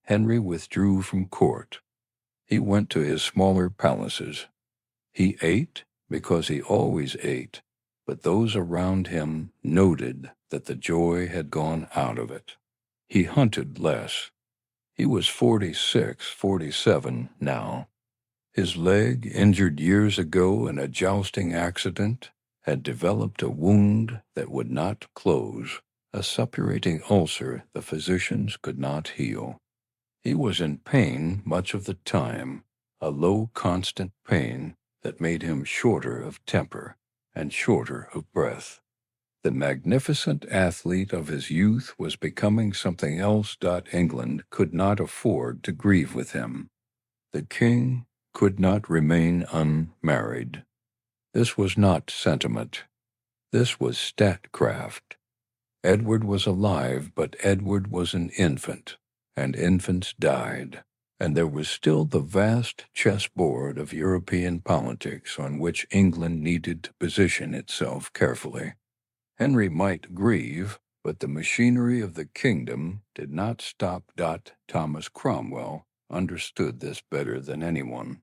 Henry withdrew from court. He went to his smaller palaces. He ate because he always ate, but those around him noted that the joy had gone out of it. He hunted less. He was 46, 47 now. His leg, injured years ago in a jousting accident, had developed a wound that would not close, a suppurating ulcer the physicians could not heal. He was in pain much of the time, a low, constant pain that made him shorter of temper and shorter of breath. The magnificent athlete of his youth was becoming something else. England could not afford to grieve with him. The king could not remain unmarried. This was not sentiment. This was statecraft. Edward was alive, but Edward was an infant, and infants died, and there was still the vast chessboard of European politics on which England needed to position itself carefully. Henry might grieve, but the machinery of the kingdom did not stop. Thomas Cromwell understood this better than anyone.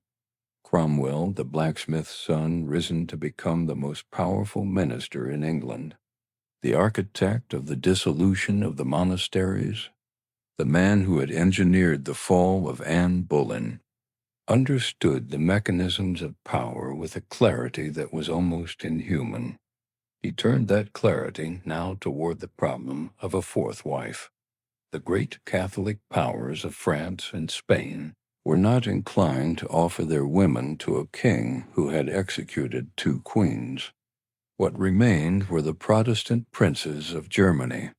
Cromwell, the blacksmith's son, risen to become the most powerful minister in England, the architect of the dissolution of the monasteries, the man who had engineered the fall of Anne Boleyn, understood the mechanisms of power with a clarity that was almost inhuman. He turned that clarity now toward the problem of a fourth wife. The great Catholic powers of France and Spain were not inclined to offer their women to a king who had executed two queens. What remained were the Protestant princes of Germany,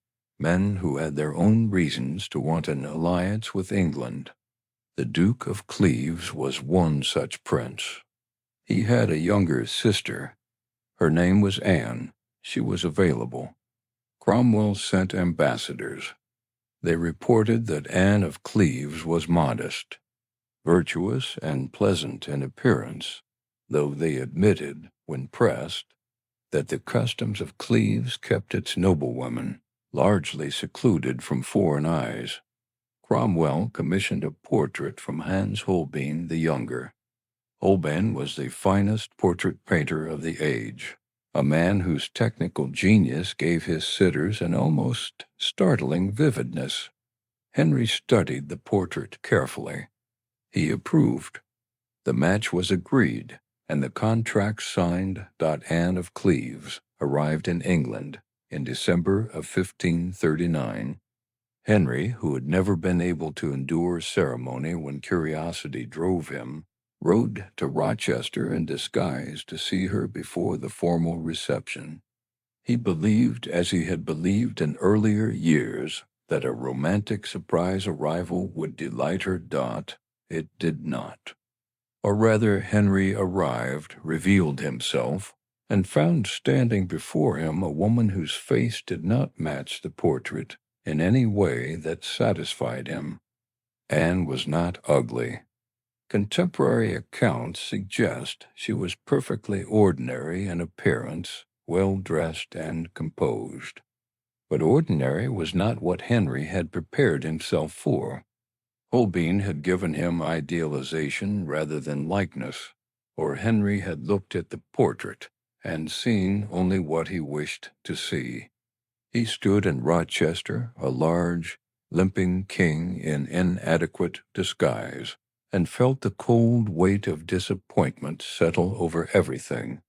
men who had their own reasons to want an alliance with England. The Duke of Cleves was one such prince. He had a younger sister. Her name was Anne. She was available. Cromwell sent ambassadors. They reported that Anne of Cleves was modest, virtuous, and pleasant in appearance, though they admitted, when pressed, that the customs of Cleves kept its noblewomen largely secluded from foreign eyes. Cromwell commissioned a portrait from Hans Holbein the Younger. Holbein was the finest portrait painter of the age, a man whose technical genius gave his sitters an almost startling vividness. Henry studied the portrait carefully. He approved. The match was agreed, and the contract signed. Anne of Cleves arrived in England in December of 1539. Henry, who had never been able to endure ceremony when curiosity drove him, rode to Rochester in disguise to see her before the formal reception. He believed, as he had believed in earlier years, that a romantic surprise arrival would delight her. It did not. Or rather, Henry arrived, revealed himself, and found standing before him a woman whose face did not match the portrait in any way that satisfied him. Anne was not ugly. Contemporary accounts suggest she was perfectly ordinary in appearance, well-dressed and composed. But ordinary was not what Henry had prepared himself for. Holbein had given him idealization rather than likeness, or Henry had looked at the portrait and seen only what he wished to see. He stood in Rochester, a large, limping king in inadequate disguise, and felt the cold weight of disappointment settle over everything.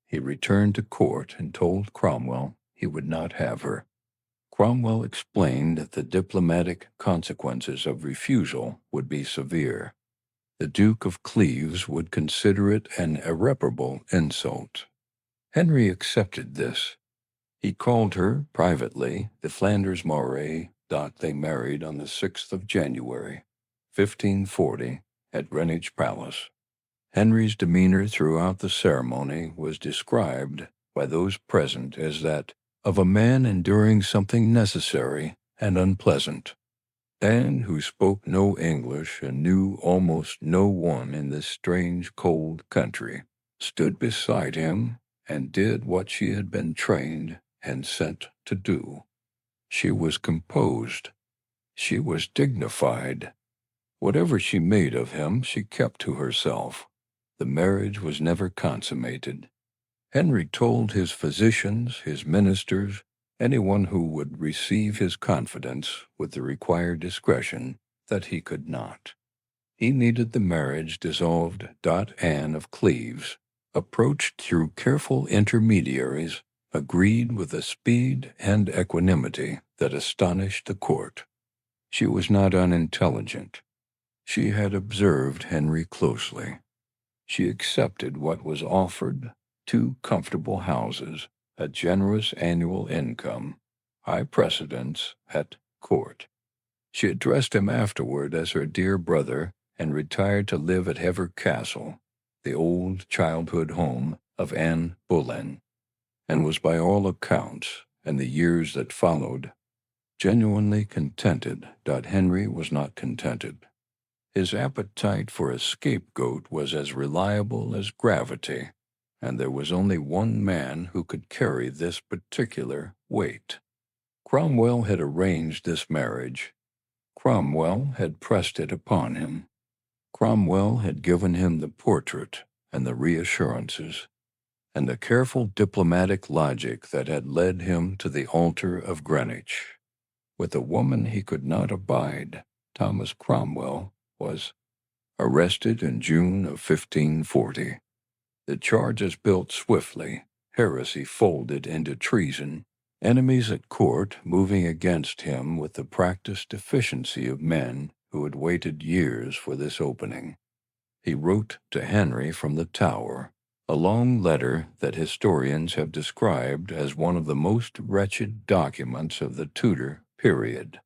He returned to court and told Cromwell he would not have her. Cromwell explained that the diplomatic consequences of refusal would be severe. The Duke of Cleves would consider it an irreparable insult. Henry accepted this. He called her, privately, the Flanders Moray. They married on the 6th of January, 1540, at Greenwich Palace. Henry's demeanor throughout the ceremony was described by those present as that of a man enduring something necessary and unpleasant. Anne, who spoke no English and knew almost no one in this strange, cold country, stood beside him and did what she had been trained and sent to do. She was composed. She was dignified. Whatever she made of him, she kept to herself. The marriage was never consummated. Henry told his physicians, his ministers, anyone who would receive his confidence with the required discretion, that he could not. He needed the marriage dissolved. Anne of Cleves, approached through careful intermediaries, agreed with a speed and equanimity that astonished the court. She was not unintelligent. She had observed Henry closely. She accepted what was offered: 2 comfortable houses, a generous annual income, high precedence at court. She addressed him afterward as her dear brother and retired to live at Hever Castle, the old childhood home of Anne Boleyn, and was by all accounts, and the years that followed, genuinely contented. Henry was not contented. His appetite for a scapegoat was as reliable as gravity, and there was only one man who could carry this particular weight. Cromwell had arranged this marriage. Cromwell had pressed it upon him. Cromwell had given him the portrait and the reassurances, and the careful diplomatic logic that had led him to the altar of Greenwich. with a woman he could not abide, Thomas Cromwell, was arrested in June of 1540. The charges built swiftly, heresy folded into treason, enemies at court moving against him with the practiced efficiency of men who had waited years for this opening. He wrote to Henry from the Tower, a long letter that historians have described as one of the most wretched documents of the Tudor period.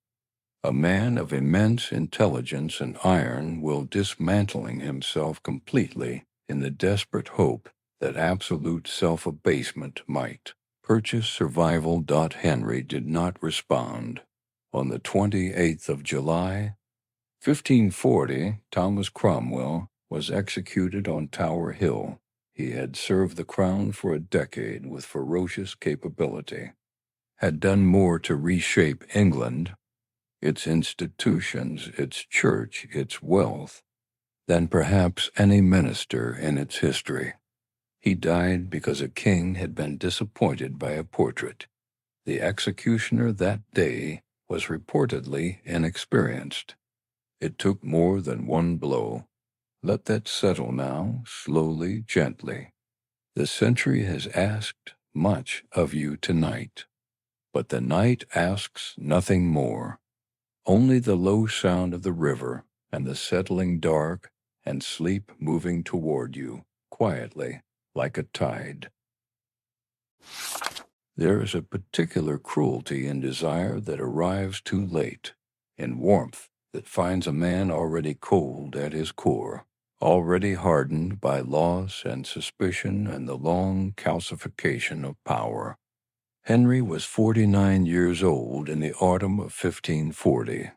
A man of immense intelligence and iron will dismantling himself completely in the desperate hope that absolute self-abasement might purchase survival. Henry did not respond. On the 28th of July, 1540, Thomas Cromwell was executed on Tower Hill. He had served the crown for a decade with ferocious capability, had done more to reshape England, its institutions, its church, its wealth, than perhaps any minister in its history. He died because a king had been disappointed by a portrait. The executioner that day was reportedly inexperienced. It took more than one blow. Let that settle now, slowly, gently. The century has asked much of you tonight, but the night asks nothing more. Only the low sound of the river and the settling dark and sleep moving toward you, quietly, like a tide. There is a particular cruelty in desire that arrives too late, in warmth that finds a man already cold at his core, already hardened by loss and suspicion and the long calcification of power. Henry was 49 years old in the autumn of 1540.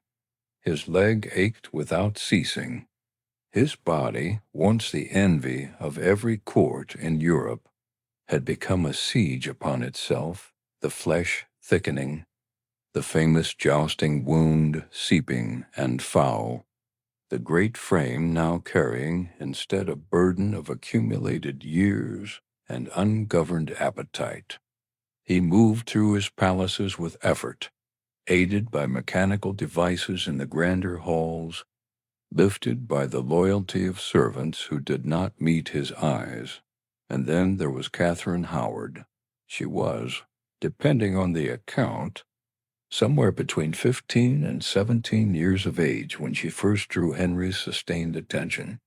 His leg ached without ceasing. His body, once the envy of every court in Europe, had become a siege upon itself, the flesh thickening, the famous jousting wound seeping and foul, the great frame now carrying, instead a burden of accumulated years and ungoverned appetite. He moved through his palaces with effort, aided by mechanical devices in the grander halls, lifted by the loyalty of servants who did not meet his eyes. And then there was Catherine Howard. She was, depending on the account, somewhere between 15 and 17 years of age when she first drew Henry's sustained attention.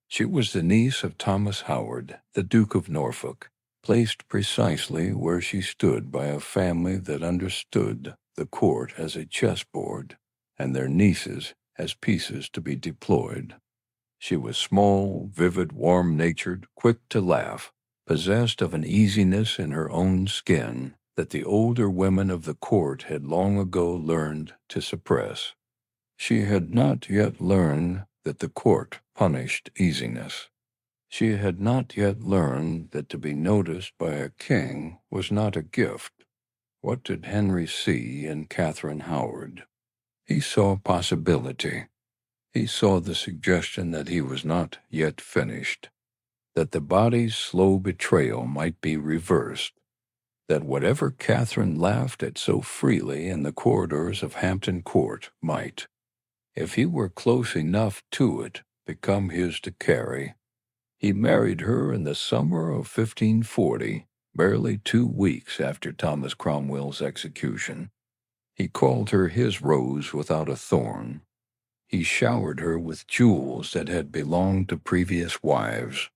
She was the niece of Thomas Howard, the Duke of Norfolk, placed precisely where she stood by a family that understood the court as a chessboard, and their nieces as pieces to be deployed. She was small, vivid, warm-natured, quick to laugh, possessed of an easiness in her own skin that the older women of the court had long ago learned to suppress. She had not yet learned that the court punished easiness. She had not yet learned that to be noticed by a king was not a gift. What did Henry see in Catherine Howard? He saw possibility. He saw the suggestion that he was not yet finished, that the body's slow betrayal might be reversed, that whatever Catherine laughed at so freely in the corridors of Hampton Court might, if he were close enough to it, become his to carry. He married her in the summer of 1540, barely 2 weeks after Thomas Cromwell's execution. He called her his rose without a thorn. He showered her with jewels that had belonged to previous wives.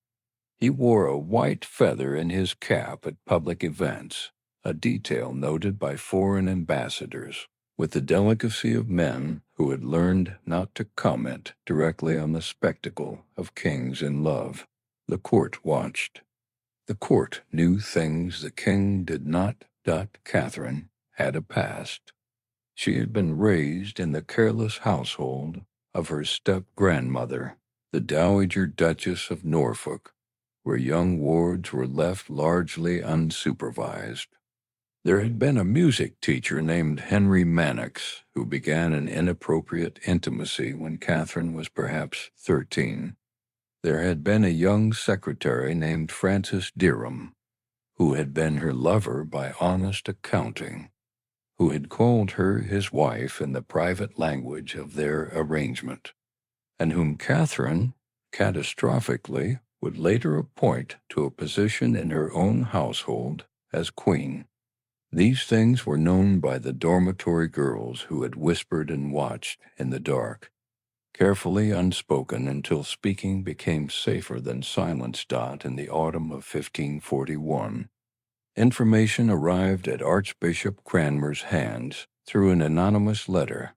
He wore a white feather in his cap at public events, a detail noted by foreign ambassadors, with the delicacy of men who had learned not to comment directly on the spectacle of kings in love. The court watched. The court knew things the king did not. Catherine had a past. She had been raised in the careless household of her step-grandmother, the Dowager Duchess of Norfolk, where young wards were left largely unsupervised. There had been a music teacher named Henry Mannix who began an inappropriate intimacy when Catherine was perhaps 13. There had been a young secretary named Francis Derham, who had been her lover by honest accounting, who had called her his wife in the private language of their arrangement, and whom Catherine, catastrophically, would later appoint to a position in her own household as queen. These things were known by the dormitory girls who had whispered and watched in the dark, carefully unspoken until speaking became safer than silence. In the autumn of 1541, information arrived at Archbishop Cranmer's hands through an anonymous letter.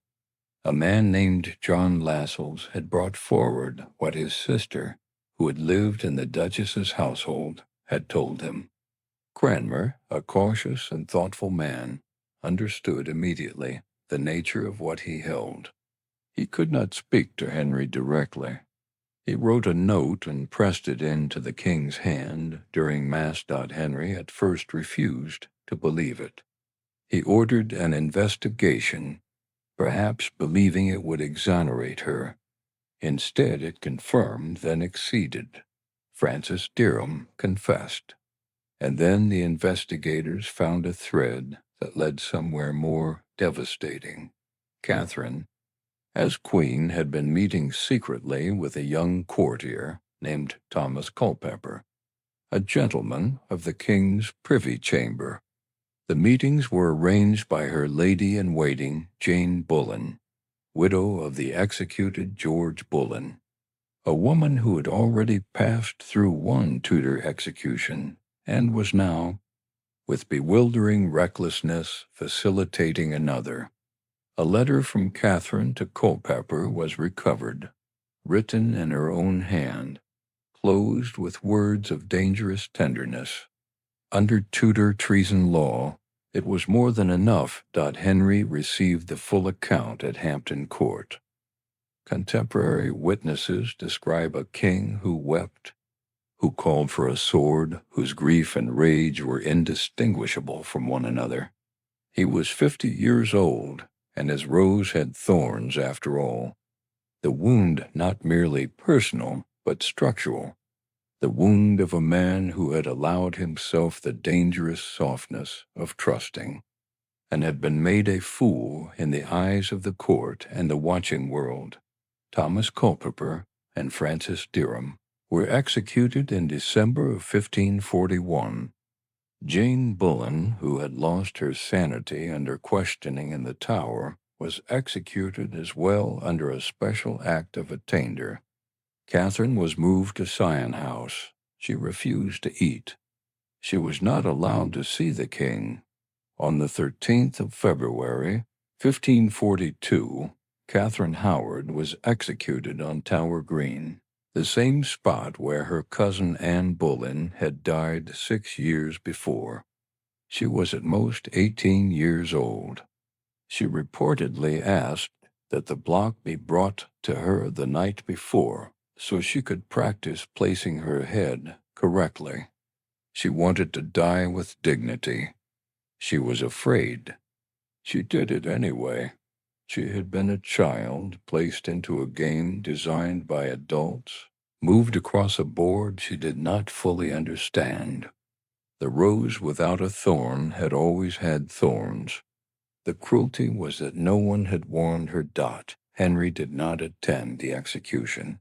A man named John Lascelles had brought forward what his sister, who had lived in the Duchess's household, had told him. Cranmer, a cautious and thoughtful man, understood immediately the nature of what he held. He could not speak to Henry directly. He wrote a note and pressed it into the king's hand during Mass. Henry at first refused to believe it. He ordered an investigation, perhaps believing it would exonerate her. Instead, it confirmed, then exceeded. Francis Derham confessed. And then the investigators found a thread that led somewhere more devastating. Catherine, as queen, had been meeting secretly with a young courtier named Thomas Culpeper, a gentleman of the king's privy chamber. The meetings were arranged by her lady-in-waiting, Jane Boleyn, widow of the executed George Boleyn, a woman who had already passed through one Tudor execution and was now, with bewildering recklessness, facilitating another. A letter from Catherine to Culpeper was recovered, written in her own hand, closed with words of dangerous tenderness. Under Tudor treason law, it was more than enough. Henry received the full account at Hampton Court. Contemporary witnesses describe a king who wept, who called for a sword, whose grief and rage were indistinguishable from one another. He was 50 years old, and his rose had thorns after all. The wound not merely personal, but structural. The wound of a man who had allowed himself the dangerous softness of trusting, and had been made a fool in the eyes of the court and the watching world. Thomas Culpeper and Francis Derham were executed in December of 1541. Jane Boleyn, who had lost her sanity under questioning in the Tower, was executed as well under a special act of attainder. Catherine was moved to Sion House. She refused to eat. She was not allowed to see the king. On the 13th of February, 1542, Catherine Howard was executed on Tower Green, the same spot where her cousin Anne Boleyn had died 6 years before. She was at most 18 years old. She reportedly asked that the block be brought to her the night before so she could practice placing her head correctly. She wanted to die with dignity. She was afraid. She did it anyway. She had been a child placed into a game designed by adults, moved across a board she did not fully understand. The rose without a thorn had always had thorns. The cruelty was that no one had warned her. Henry did not attend the execution.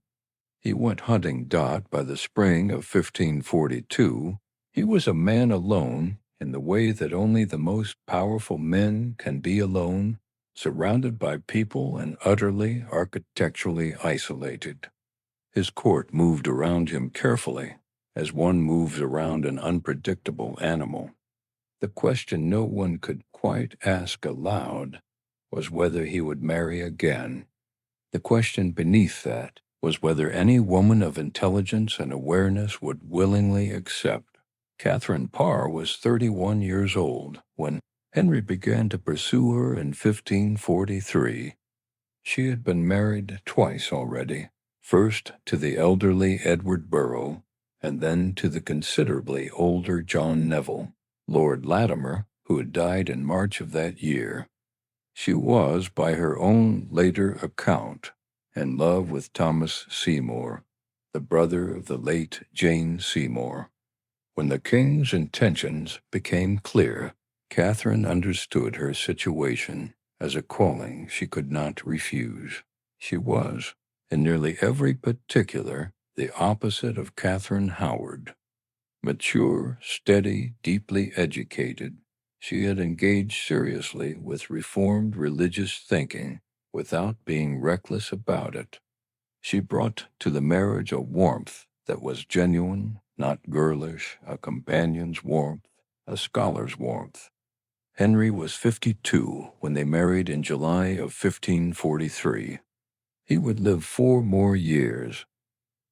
He went hunting. By the spring of 1542, he was a man alone in the way that only the most powerful men can be alone, surrounded by people and utterly architecturally isolated. His court moved around him carefully, as one moves around an unpredictable animal. The question no one could quite ask aloud was whether he would marry again. The question beneath that was whether any woman of intelligence and awareness would willingly accept. Catherine Parr was 31 years old when Henry began to pursue her in 1543. She had been married twice already, first to the elderly Edward Burrough, and then to the considerably older John Neville, Lord Latimer, who had died in March of that year. She was, by her own later account, in love with Thomas Seymour, the brother of the late Jane Seymour. When the king's intentions became clear, Catherine understood her situation as a calling she could not refuse. She was, in nearly every particular, the opposite of Catherine Howard. Mature, steady, deeply educated, she had engaged seriously with reformed religious thinking without being reckless about it. She brought to the marriage a warmth that was genuine, not girlish, a companion's warmth, a scholar's warmth. Henry was 52 when they married in July of 1543. He would live 4 more years.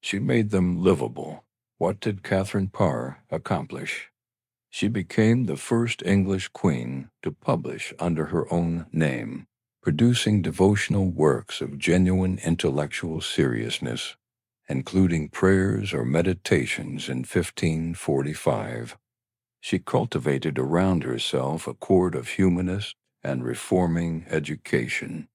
She made them livable. What did Catherine Parr accomplish? She became the first English queen to publish under her own name, producing devotional works of genuine intellectual seriousness, including prayers or meditations in 1545. She cultivated around herself a court of humanist and reforming education.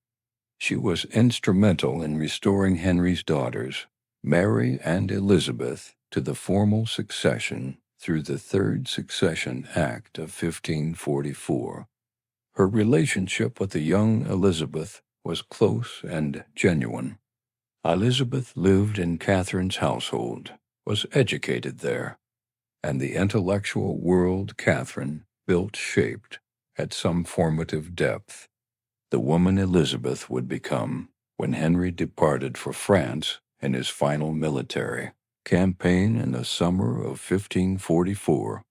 She was instrumental in restoring Henry's daughters, Mary and Elizabeth, to the formal succession through the Third Succession Act of 1544. Her relationship with the young Elizabeth was close and genuine. Elizabeth lived in Catherine's household, was educated there, and the intellectual world Catherine built shaped at some formative depth. The woman Elizabeth would become when Henry departed for France in his final military campaign in the summer of 1544.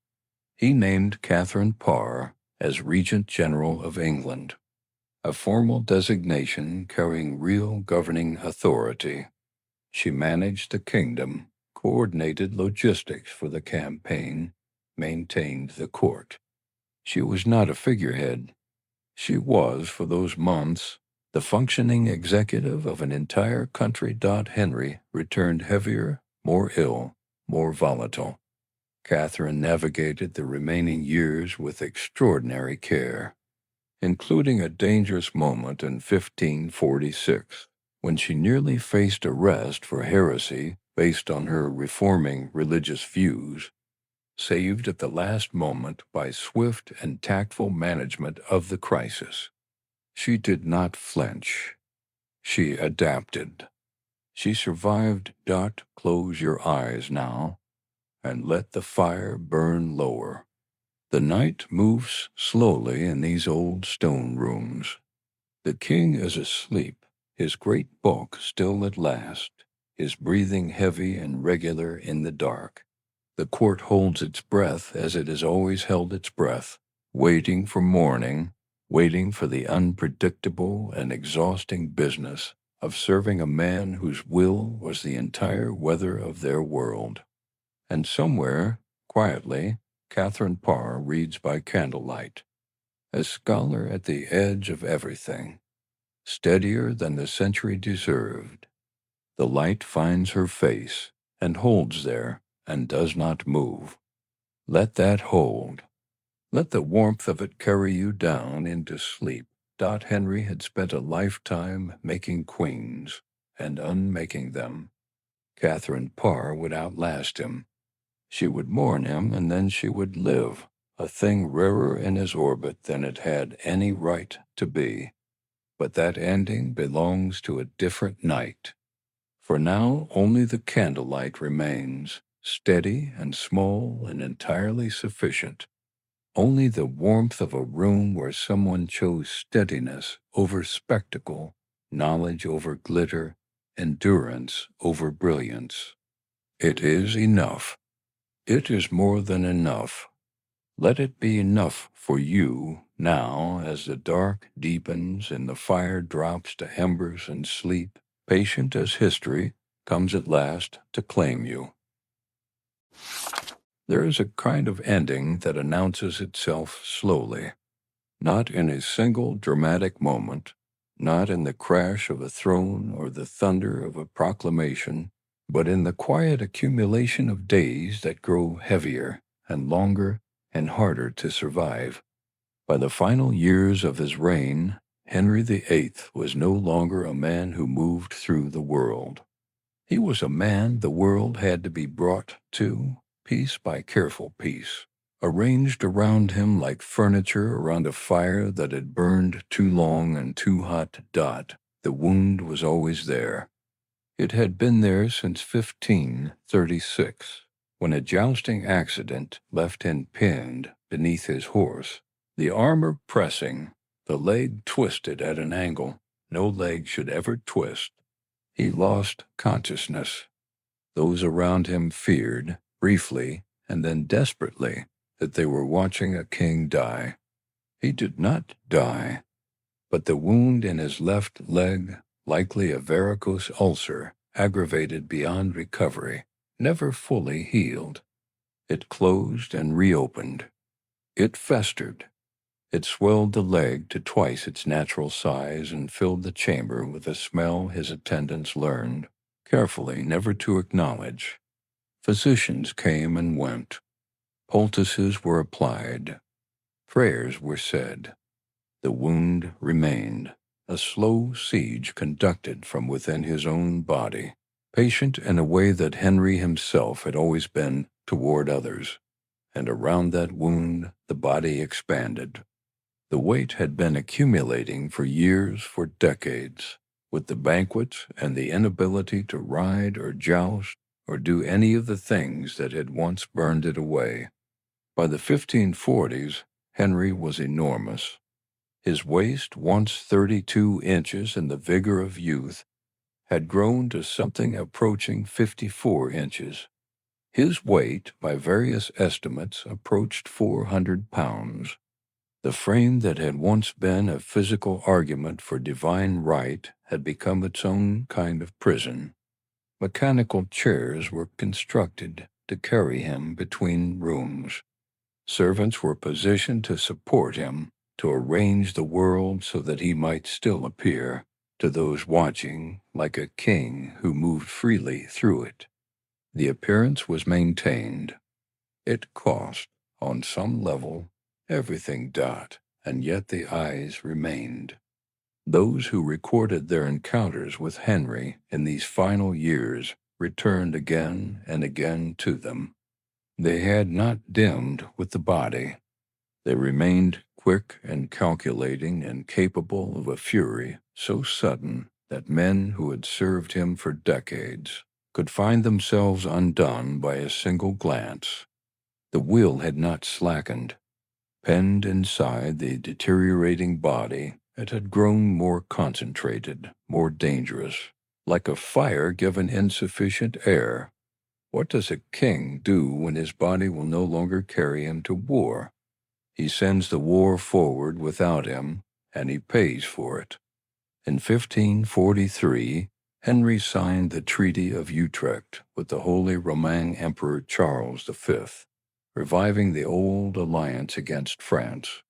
He named Catherine Parr as Regent General of England, a formal designation carrying real governing authority. She managed the kingdom, coordinated logistics for the campaign, maintained the court. She was not a figurehead. She was, for those months, the functioning executive of an entire country. Henry returned heavier, more ill, more volatile. Catherine navigated the remaining years with extraordinary care, including a dangerous moment in 1546, when she nearly faced arrest for heresy based on her reforming religious views, saved at the last moment by swift and tactful management of the crisis. She did not flinch. She adapted. She survived. Close your eyes now, and let the fire burn lower. The night moves slowly in these old stone rooms. The king is asleep, his great bulk still at last, his breathing heavy and regular in the dark. The court holds its breath as it has always held its breath, waiting for morning, waiting for the unpredictable and exhausting business of serving a man whose will was the entire weather of their world. And somewhere, quietly, Catherine Parr reads by candlelight, a scholar at the edge of everything, steadier than the century deserved. The light finds her face and holds there and does not move. Let that hold. Let the warmth of it carry you down into sleep. Henry had spent a lifetime making queens and unmaking them. Catherine Parr would outlast him. She would mourn him, and then she would live, a thing rarer in his orbit than it had any right to be. But that ending belongs to a different night. For now only the candlelight remains, steady and small and entirely sufficient. Only the warmth of a room where someone chose steadiness over spectacle, knowledge over glitter, endurance over brilliance. It is enough. It is more than enough. Let it be enough for you now as the dark deepens and the fire drops to embers and sleep, patient as history comes at last to claim you. There is a kind of ending that announces itself slowly, not in a single dramatic moment, not in the crash of a throne or the thunder of a proclamation, but in the quiet accumulation of days that grow heavier and longer and harder to survive. By the final years of his reign, Henry VIII was no longer a man who moved through the world. He was a man the world had to be brought to, piece by careful piece. arranged around him like furniture around a fire that had burned too long and too hot. The wound was always there. It had been there since 1536, when a jousting accident left him pinned beneath his horse, the armor pressing, the leg twisted at an angle no leg should ever twist. He lost consciousness. Those around him feared, briefly and then desperately, that they were watching a king die. He did not die, but the wound in his left leg, likely a varicose ulcer, aggravated beyond recovery, never fully healed. It closed and reopened. It festered. It swelled the leg to twice its natural size and filled the chamber with a smell his attendants learned, carefully never to acknowledge. Physicians came and went. Poultices were applied. Prayers were said. The wound remained, a slow siege conducted from within his own body, patient in a way that Henry himself had always been toward others, and around that wound the body expanded. The weight had been accumulating for years, for decades, with the banquets and the inability to ride or joust or do any of the things that had once burned it away. By the 1540s, Henry was enormous. His waist, once 32 inches in the vigor of youth, had grown to something approaching 54 inches. His weight, by various estimates, approached 400 pounds. The frame that had once been a physical argument for divine right had become its own kind of prison. Mechanical chairs were constructed to carry him between rooms. Servants were positioned to support him, to arrange the world so that he might still appear to those watching like a king who moved freely through it. The appearance was maintained. It cost, on some level, everything. And yet the eyes remained. Those who recorded their encounters with Henry in these final years returned again and again to them. They had not dimmed with the body. They remained quick and calculating and capable of a fury so sudden that men who had served him for decades could find themselves undone by a single glance. The will had not slackened. Penned inside the deteriorating body, it had grown more concentrated, more dangerous, like a fire given insufficient air. What does a king do when his body will no longer carry him to war? He sends the war forward without him, and he pays for it. In 1543, Henry signed the Treaty of Utrecht with the Holy Roman Emperor Charles V, reviving the old alliance against France.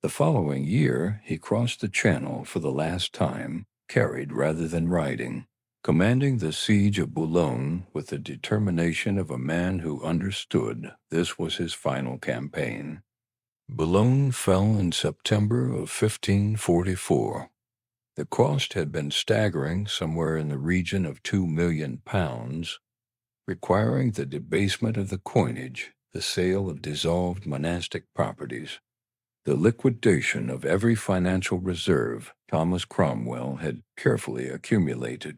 The following year, he crossed the Channel for the last time, carried rather than riding, commanding the siege of Boulogne with the determination of a man who understood this was his final campaign. Boulogne fell in September of 1544. The cost had been staggering, somewhere in the region of £2 million, requiring the debasement of the coinage, the sale of dissolved monastic properties, the liquidation of every financial reserve Thomas Cromwell had carefully accumulated.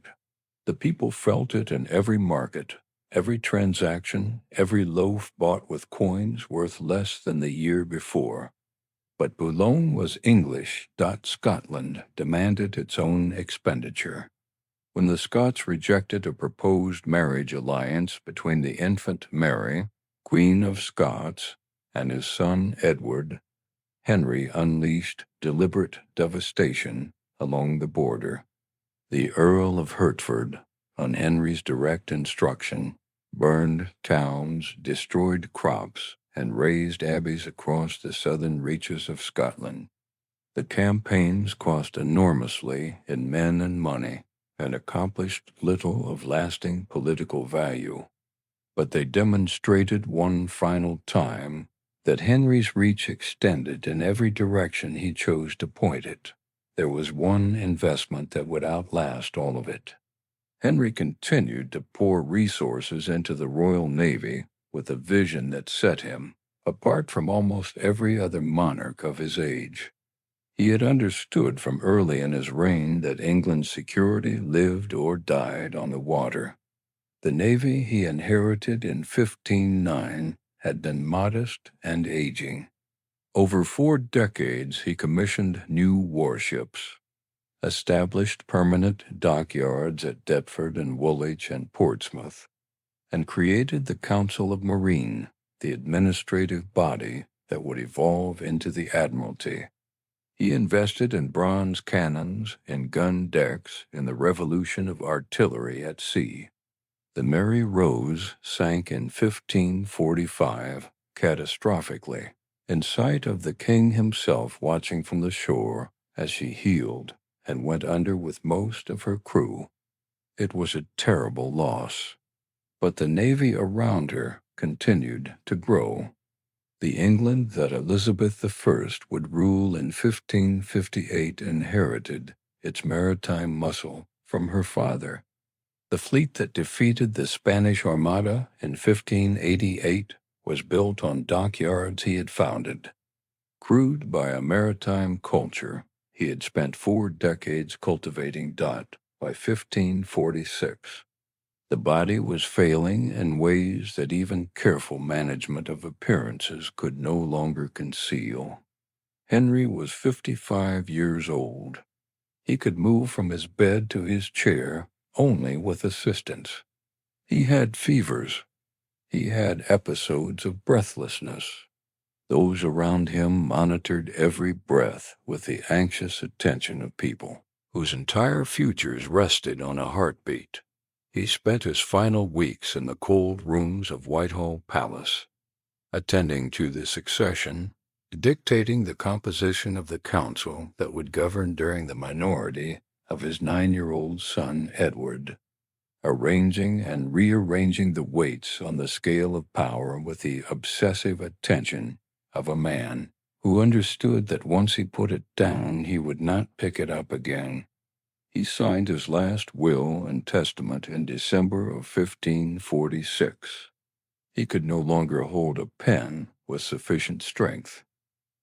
The people felt it in every market, every transaction, every loaf bought with coins worth less than the year before. But Boulogne was English. Scotland demanded its own expenditure. When the Scots rejected a proposed marriage alliance between the infant Mary, Queen of Scots, and his son Edward, Henry unleashed deliberate devastation along the border. The Earl of Hertford, on Henry's direct instruction, burned towns, destroyed crops, and razed abbeys across the southern reaches of Scotland. The campaigns cost enormously in men and money, and accomplished little of lasting political value. But they demonstrated one final time that Henry's reach extended in every direction he chose to point it. There was one investment that would outlast all of it. Henry continued to pour resources into the Royal Navy with a vision that set him, Apart from almost every other monarch of his age, he had understood from early in his reign that England's security lived or died on the water. The navy he inherited in 1509 had been modest and aging. Over 4 decades he commissioned new warships, established permanent dockyards at Deptford and Woolwich and Portsmouth, and created the Council of Marine, the administrative body that would evolve into the Admiralty. He invested in bronze cannons, in gun decks, in the revolution of artillery at sea. The Mary Rose sank in 1545, catastrophically, in sight of the king himself watching from the shore as she heeled and went under with most of her crew. It was a terrible loss, but the navy around her continued to grow. The England that Elizabeth I would rule in 1558 inherited its maritime muscle from her father. The fleet that defeated the Spanish Armada in 1588 was built on dockyards he had founded. Crewed by a maritime culture he had spent 4 decades cultivating. By 1546, the body was failing in ways that even careful management of appearances could no longer conceal. Henry was 55 years old. He could move from his bed to his chair only with assistance. He had fevers. He had episodes of breathlessness. Those around him monitored every breath with the anxious attention of people whose entire futures rested on a heartbeat. He spent his final weeks in the cold rooms of Whitehall Palace, attending to the succession, dictating the composition of the council that would govern during the minority of his 9-year-old son Edward, arranging and rearranging the weights on the scale of power with the obsessive attention of a man who understood that once he put it down he would not pick it up again. He signed his last will and testament in December of 1546. He could no longer hold a pen with sufficient strength.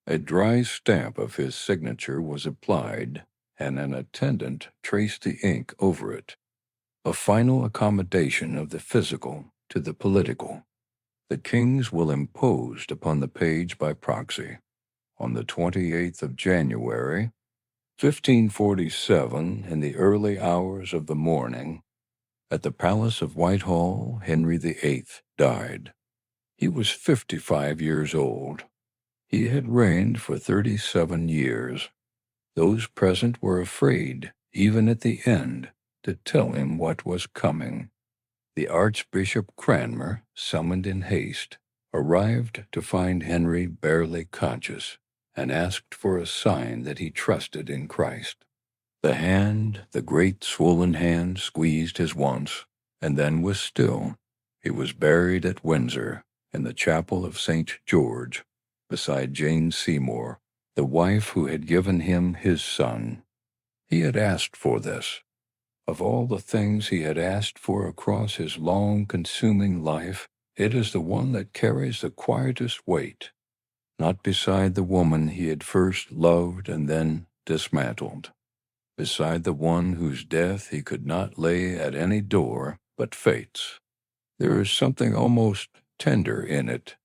A dry stamp of his signature was applied, and an attendant traced the ink over it. A final accommodation of the physical to the political. The king's will imposed upon the page by proxy. On the 28th of January, 1547, in the early hours of the morning, at the Palace of Whitehall, Henry VIII died. He was 55 years old. He had reigned for 37 years. Those present were afraid, even at the end, to tell him what was coming. The Archbishop Cranmer, summoned in haste, arrived to find Henry barely conscious, and asked for a sign that he trusted in Christ. The great swollen hand, squeezed his once, and then was still. He was buried at Windsor, in the chapel of St. George, beside Jane Seymour, the wife who had given him his son. He had asked for this. Of all the things he had asked for across his long-consuming life, it is the one that carries the quietest weight. Not beside the woman he had first loved and then dismantled. Beside the one whose death he could not lay at any door but fate's. There is something almost tender in it,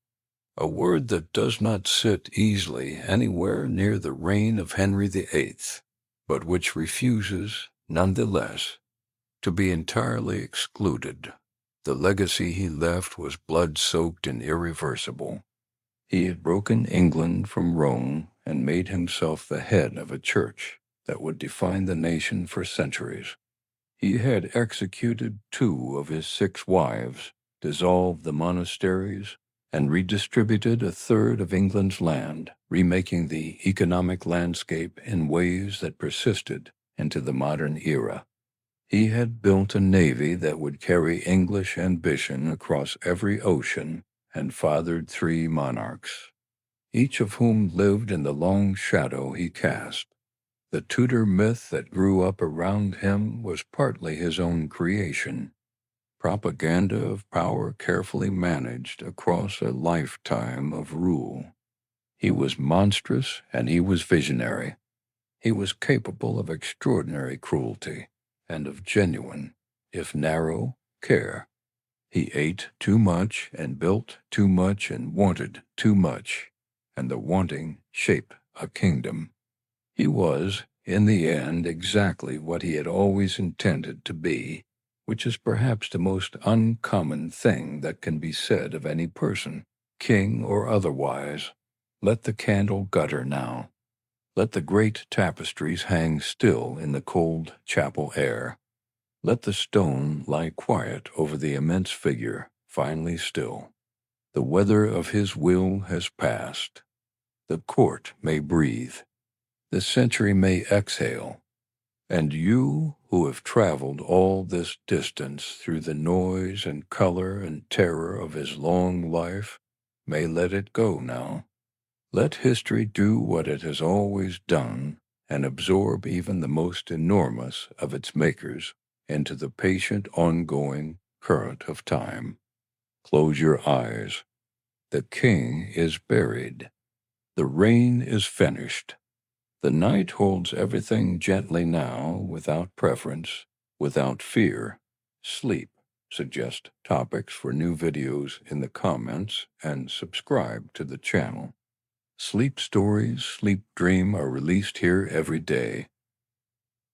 a word that does not sit easily anywhere near the reign of Henry VIII, but which refuses, nonetheless, to be entirely excluded. The legacy he left was blood-soaked and irreversible. He had broken England from Rome and made himself the head of a church that would define the nation for centuries. He had executed 2 of his 6 wives, dissolved the monasteries, and redistributed 1/3 of England's land, remaking the economic landscape in ways that persisted into the modern era. He had built a navy that would carry English ambition across every ocean and fathered 3 monarchs, each of whom lived in the long shadow he cast. The Tudor myth that grew up around him was partly his own creation. propaganda of power carefully managed across a lifetime of rule. He was monstrous and he was visionary. He was capable of extraordinary cruelty and of genuine, if narrow, care. He ate too much and built too much and wanted too much, and the wanting shaped a kingdom. He was, in the end, exactly what he had always intended to be, which is perhaps the most uncommon thing that can be said of any person, king or otherwise. Let the candle gutter now. Let the great tapestries hang still in the cold chapel air. Let the stone lie quiet over the immense figure, finally still. The weather of his will has passed. The court may breathe. The century may exhale. And you, who have traveled all this distance through the noise and color and terror of his long life, may let it go now. Let history do what it has always done and absorb even the most enormous of its makers into the patient ongoing current of time. Close your eyes. The king is buried. The reign is finished. The night holds everything gently now, without preference, without fear. Sleep. Suggest topics for new videos in the comments and subscribe to the channel. Sleep stories, Sleep Dream are released here every day.